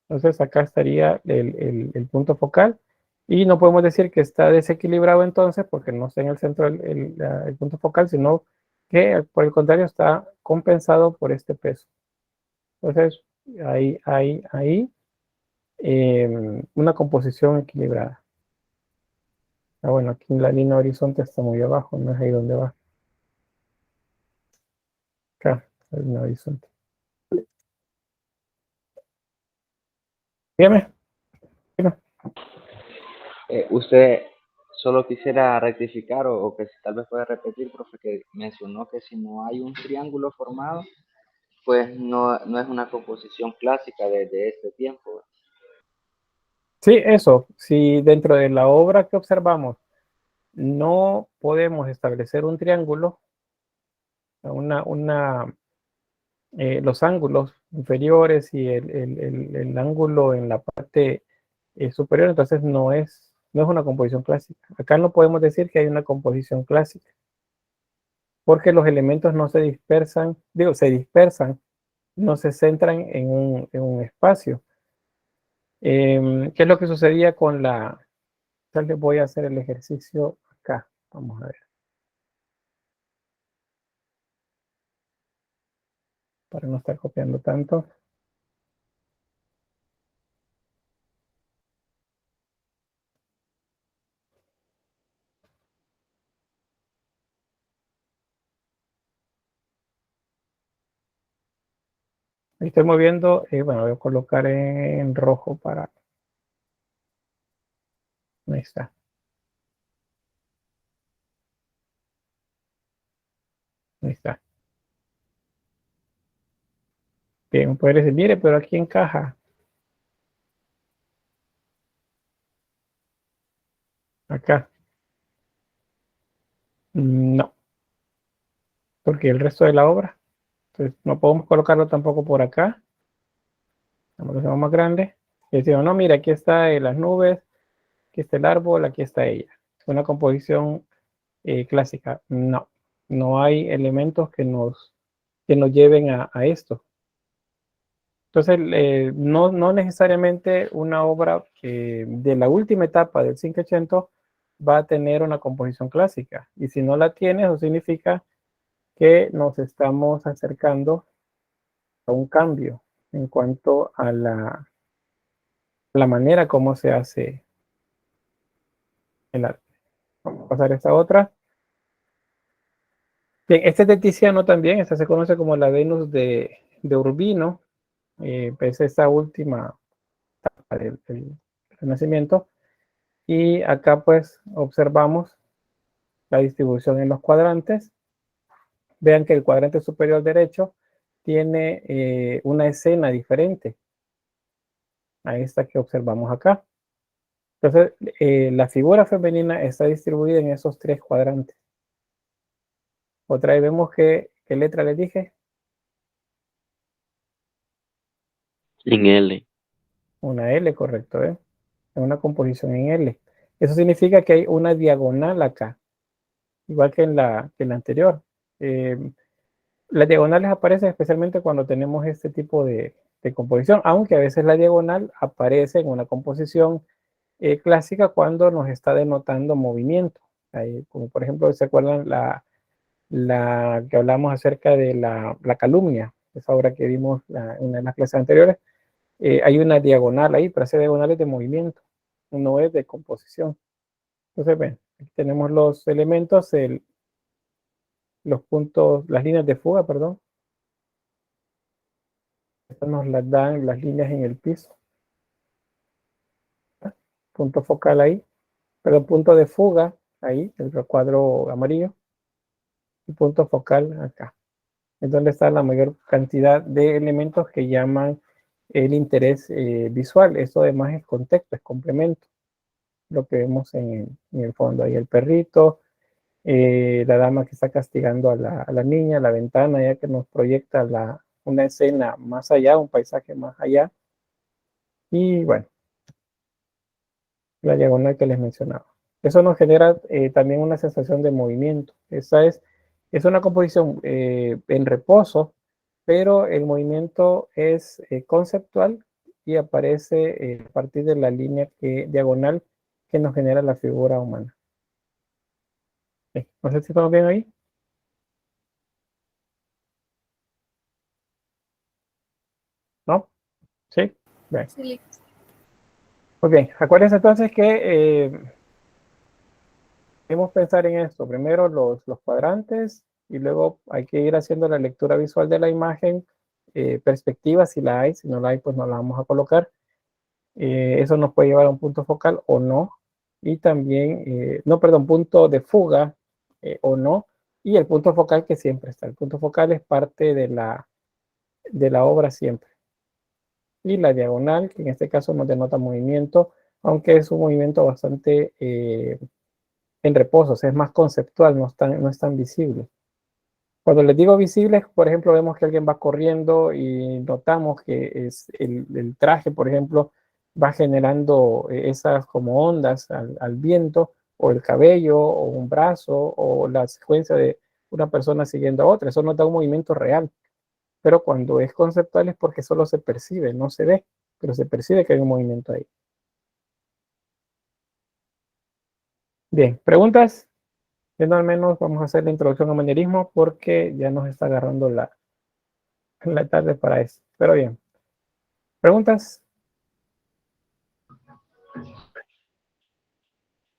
S1: Entonces acá estaría el punto focal y no podemos decir que está desequilibrado entonces porque no está en el centro el punto focal, sino que por el contrario está compensado por este peso. Entonces ahí una composición equilibrada. Bueno, aquí la línea horizonte está muy abajo, no es ahí donde va. Acá, la línea horizonte. Dígame.
S6: Usted solo quisiera rectificar o que si tal vez puede repetir, profe, que mencionó que si no hay un triángulo formado, pues no es una composición clásica de este tiempo.
S1: Sí, eso. Si dentro de la obra que observamos no podemos establecer un triángulo, los ángulos inferiores y el ángulo en la parte superior, entonces no es una composición clásica. Acá no podemos decir que hay una composición clásica, porque los elementos no se dispersan, se dispersan, no se centran en un espacio. ¿Qué es lo que sucedía con la... Ya les voy a hacer el ejercicio acá. Vamos a ver. Para no estar copiando tanto. Ahí estoy moviendo, bueno, voy a colocar en rojo para... Ahí está. Ahí está. Bien, puede decir, mire, pero aquí encaja. Acá. No, porque el resto de la obra. Entonces no podemos colocarlo tampoco por acá. Vamos a hacerlo más grande. Y decimos, no, mira, aquí está las nubes, aquí está el árbol, aquí está ella. Una composición clásica. No, no hay elementos que nos lleven a esto. Entonces, no necesariamente una obra de la última etapa del Cinquecento va a tener una composición clásica. Y si no la tiene, eso significa que nos estamos acercando a un cambio en cuanto a la manera como se hace el arte. Vamos a pasar a esta otra. Bien, este es de Tiziano también. Esta se conoce como la Venus de Urbino. Es esta última etapa del Renacimiento. Y acá pues observamos la distribución en los cuadrantes. Vean que el cuadrante superior derecho tiene una escena diferente a esta que observamos acá. Entonces, la figura femenina está distribuida en esos 3 cuadrantes. Otra vez vemos ¿qué letra les dije?
S8: En L.
S1: Una L, correcto, ¿eh? Una composición en L. Eso significa que hay una diagonal acá, igual que en la anterior. Las diagonales aparecen especialmente cuando tenemos este tipo de composición, aunque a veces la diagonal aparece en una composición clásica cuando nos está denotando movimiento. Como por ejemplo, ¿se acuerdan la que hablamos acerca de la calumnia? Esa obra que vimos en una de las clases anteriores. Hay una diagonal ahí, pero esa diagonal es de movimiento, no es de composición. Entonces, ven, aquí tenemos los elementos, los puntos, las líneas de fuga, perdón. Estas nos las dan las líneas en el piso. Punto focal ahí, perdón, punto de fuga ahí, el recuadro amarillo. Y punto focal acá. Es donde está la mayor cantidad de elementos que llaman el interés visual. Esto además es contexto, es complemento. Lo que vemos en el fondo. Ahí el perrito, la dama que está castigando a la niña, la ventana ya que nos proyecta una escena más allá, un paisaje más allá. Y bueno, la diagonal que les mencionaba. Eso nos genera también una sensación de movimiento. Esa es una composición en reposo, pero el movimiento es conceptual y aparece a partir de la línea diagonal que nos genera la figura humana. No sé si estamos bien ahí. ¿No? ¿Sí? Bien.
S2: Sí.
S1: Muy bien. Acuérdense entonces que debemos pensar en esto. Primero los cuadrantes y luego hay que ir haciendo la lectura visual de la imagen, perspectiva si la hay, si no la hay pues no la vamos a colocar. Eso nos puede llevar a un punto focal o no. y también, no, perdón, punto de fuga o no, y el punto focal que siempre está. El punto focal es parte de la obra siempre. Y la diagonal, que en este caso nos denota movimiento, aunque es un movimiento bastante en reposo, o sea, es más conceptual, no es tan visible. Cuando les digo visibles, por ejemplo, vemos que alguien va corriendo y notamos que es el traje, por ejemplo, va generando esas como ondas al viento, o el cabello, o un brazo, o la secuencia de una persona siguiendo a otra. Eso nos da un movimiento real. Pero cuando es conceptual es porque solo se percibe, no se ve, pero se percibe que hay un movimiento ahí. Bien, ¿preguntas? Al menos vamos a hacer la introducción al manierismo porque ya nos está agarrando la tarde para eso. Pero bien, ¿preguntas?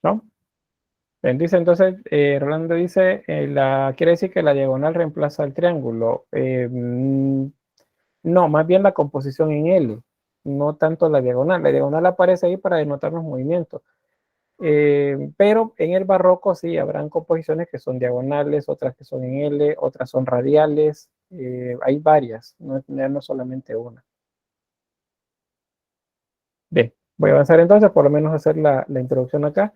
S1: ¿No? Bien, dice entonces, Rolando dice, quiere decir que la diagonal reemplaza el triángulo. No, más bien la composición en L, no tanto la diagonal. La diagonal aparece ahí para denotar los movimientos. Pero en el barroco sí habrán composiciones que son diagonales, otras que son en L, otras son radiales. Hay varias, no solamente una. Bien, voy a avanzar entonces, por lo menos hacer la introducción acá.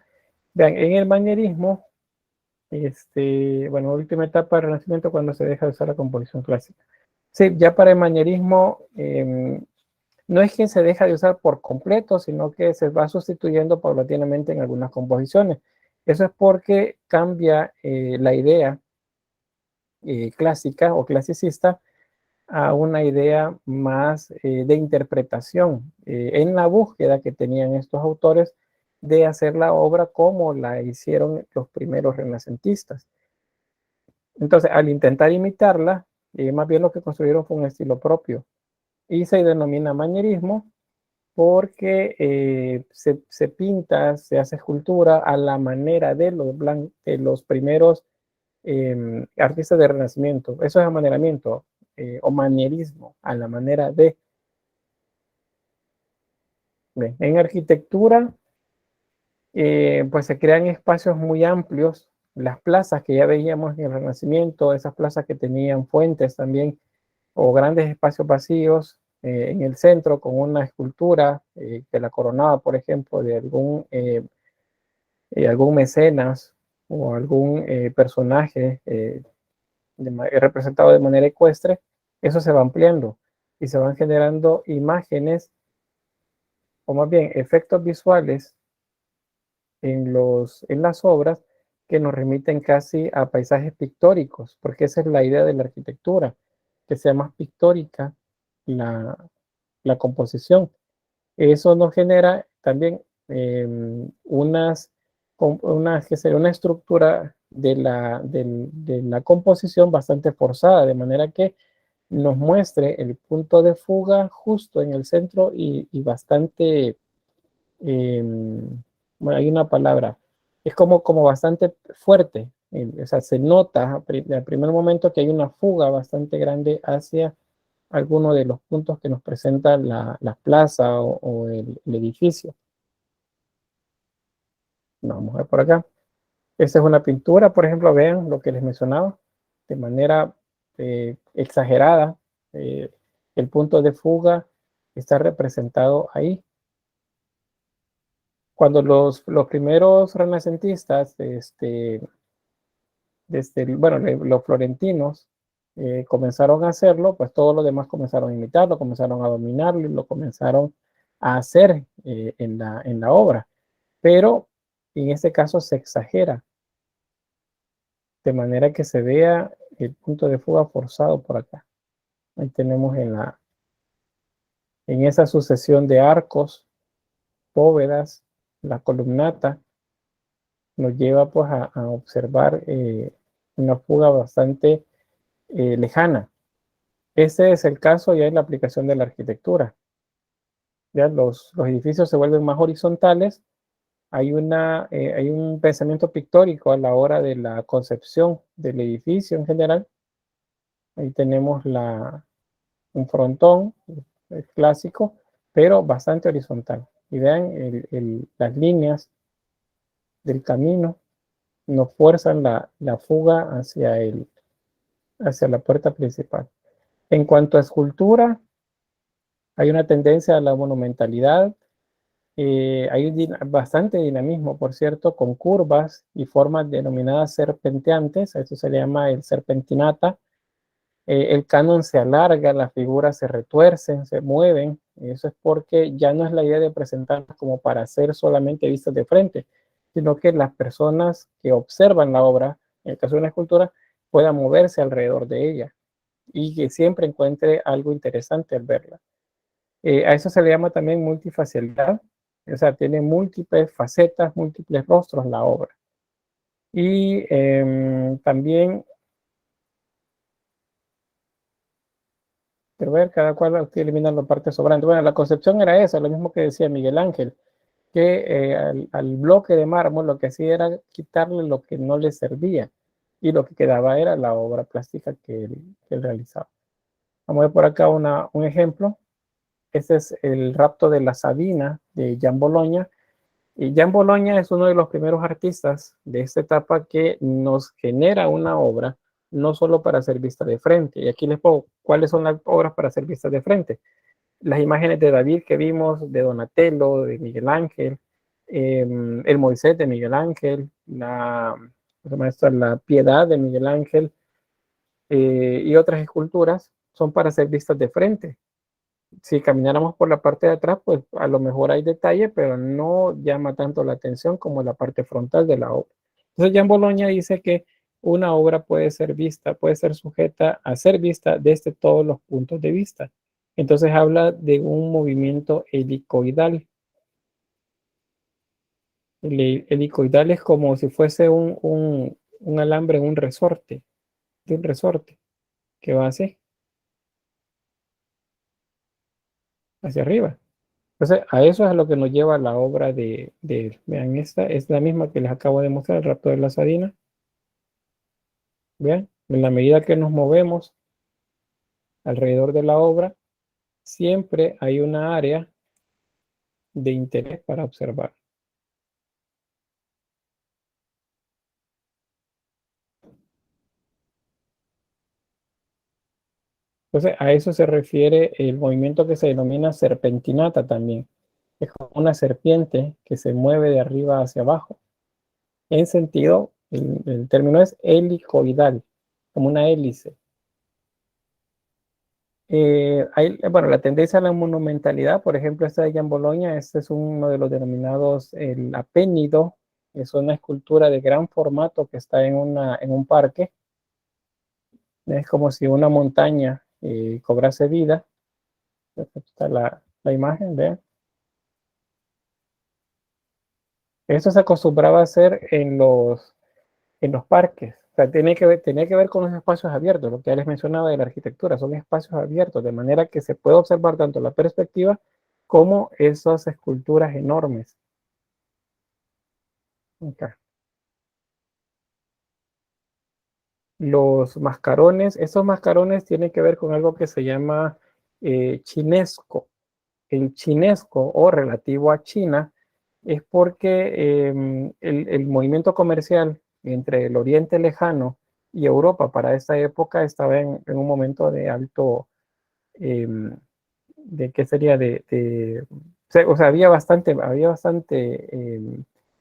S1: Vean, en el manierismo, bueno, última etapa del Renacimiento cuando se deja de usar la composición clásica. Sí, ya para el manierismo, no es que se deja de usar por completo, sino que se va sustituyendo paulatinamente en algunas composiciones. Eso es porque cambia la idea clásica o clasicista a una idea más de interpretación en la búsqueda que tenían estos autores de hacer la obra como la hicieron los primeros renacentistas. Entonces, al intentar imitarla, más bien lo que construyeron fue un estilo propio y se denomina manierismo porque se pinta, se hace escultura a la manera de los primeros artistas de Renacimiento. Eso es amaneramiento o manierismo, a la manera de. Bien, en arquitectura, pues se crean espacios muy amplios. Las plazas que ya veíamos en el Renacimiento, esas plazas que tenían fuentes también, o grandes espacios vacíos en el centro con una escultura que la coronaba, por ejemplo, de algún mecenas o algún personaje representado de manera ecuestre. Eso se va ampliando y se van generando imágenes, o más bien efectos visuales en las obras que nos remiten casi a paisajes pictóricos, porque esa es la idea de la arquitectura, que sea más pictórica la composición. Eso nos genera también una estructura de la composición bastante forzada, de manera que nos muestre el punto de fuga justo en el centro y bastante, bueno, hay una palabra, es como bastante fuerte, o sea, se nota al primer momento que hay una fuga bastante grande hacia alguno de los puntos que nos presenta la plaza o el edificio. Vamos a ver por acá. Esta es una pintura, por ejemplo, vean lo que les mencionaba, de manera exagerada. El punto de fuga está representado ahí. Cuando los primeros renacentistas, bueno, los florentinos, comenzaron a hacerlo, pues todos los demás comenzaron a imitarlo, comenzaron a dominarlo y lo comenzaron a hacer en la obra. Pero en este caso se exagera, de manera que se vea el punto de fuga forzado por acá. Ahí tenemos en esa sucesión de arcos, bóvedas, la columnata, nos lleva pues a observar una fuga bastante lejana. Ese es el caso ya en la aplicación de la arquitectura. Ya los edificios se vuelven más horizontales. Hay un pensamiento pictórico a la hora de la concepción del edificio en general. Ahí tenemos un frontón clásico, pero bastante horizontal. Y vean las líneas del camino, nos fuerzan la fuga hacia la puerta principal. En cuanto a escultura, hay una tendencia a la monumentalidad. Hay bastante dinamismo, por cierto, con curvas y formas denominadas serpenteantes. A eso se le llama el serpentinata. El canon se alarga, las figuras se retuercen, se mueven. Eso es porque ya no es la idea de presentarlas como para ser solamente vistas de frente, sino que las personas que observan la obra, en el caso de una escultura, puedan moverse alrededor de ella y que siempre encuentre algo interesante al verla. A eso se le llama también multifacialidad, o sea, tiene múltiples facetas, múltiples rostros la obra. Y también, pero ver, cada cual estoy eliminando la parte sobrante. Bueno, la concepción era esa, lo mismo que decía Miguel Ángel, que al bloque de mármol lo que hacía era quitarle lo que no le servía y lo que quedaba era la obra plástica que él realizaba. Vamos a ver por acá un ejemplo. Este es el rapto de la Sabina de Jan Bologna. Y Jan Bologna es uno de los primeros artistas de esta etapa que nos genera una obra no solo para ser vista de frente. Y aquí les pongo cuáles son las obras para ser vistas de frente. Las imágenes de David que vimos, de Donatello, de Miguel Ángel, el Moisés de Miguel Ángel, la Piedad de Miguel Ángel y otras esculturas son para ser vistas de frente. Si camináramos por la parte de atrás, pues a lo mejor hay detalle, pero no llama tanto la atención como la parte frontal de la obra. Entonces, Jan Bologna dice que una obra puede ser vista, puede ser sujeta a ser vista desde todos los puntos de vista. Entonces habla de un movimiento helicoidal. El helicoidal es como si fuese un alambre en un resorte, de un resorte, que va así, hacia arriba. Entonces, a eso es a lo que nos lleva la obra de vean, esta es la misma que les acabo de mostrar, el rapto de la Sabina. Vean, en la medida que nos movemos alrededor de la obra, siempre hay una área de interés para observar. Entonces, a eso se refiere el movimiento que se denomina serpentinata también. Es como una serpiente que se mueve de arriba hacia abajo. En sentido, el término es helicoidal, como una hélice. Bueno, la tendencia a la monumentalidad, por ejemplo, esta de Jan Bologna, este es uno de los denominados el apénido, es una escultura de gran formato que está en un parque. Es como si una montaña cobrase vida. Aquí está la imagen, vean. Eso se acostumbraba a hacer en los parques. O sea, tenía que ver con los espacios abiertos, lo que ya les mencionaba de la arquitectura, son espacios abiertos, de manera que se puede observar tanto la perspectiva como esas esculturas enormes. Okay. Los mascarones, esos mascarones tienen que ver con algo que se llama chinesco. El chinesco o relativo a China es porque el movimiento comercial entre el Oriente Lejano y Europa para esta época estaba en un momento de alto, de qué sería, o sea, había bastante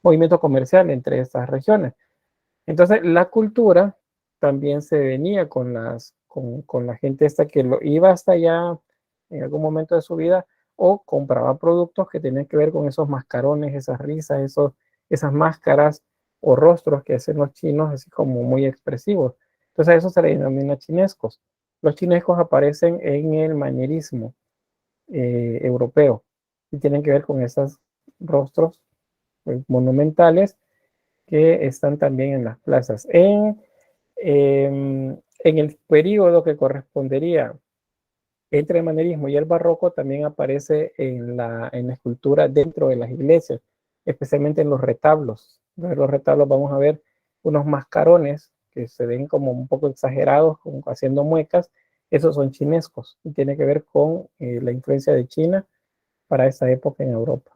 S1: movimiento comercial entre estas regiones. Entonces, la cultura también se venía con la gente esta que iba hasta allá en algún momento de su vida o compraba productos que tenían que ver con esos mascarones, esas risas, esas máscaras o rostros que hacen los chinos, así como muy expresivos. Entonces, a eso se le denomina chinescos. Los chinescos aparecen en el manierismo europeo y tienen que ver con esos rostros monumentales que están también en las plazas. En el periodo que correspondería entre el manierismo y el barroco también aparece en la escultura dentro de las iglesias, especialmente en los retablos. En los retablos vamos a ver unos mascarones que se ven como un poco exagerados, como haciendo muecas. Esos son chinescos y tiene que ver con la influencia de China para esa época en Europa.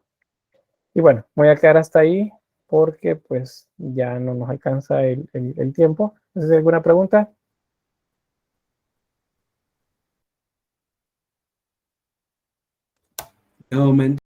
S1: Y bueno, voy a quedar hasta ahí. porque pues ya no nos alcanza el tiempo. Entonces, ¿alguna pregunta?
S3: De momento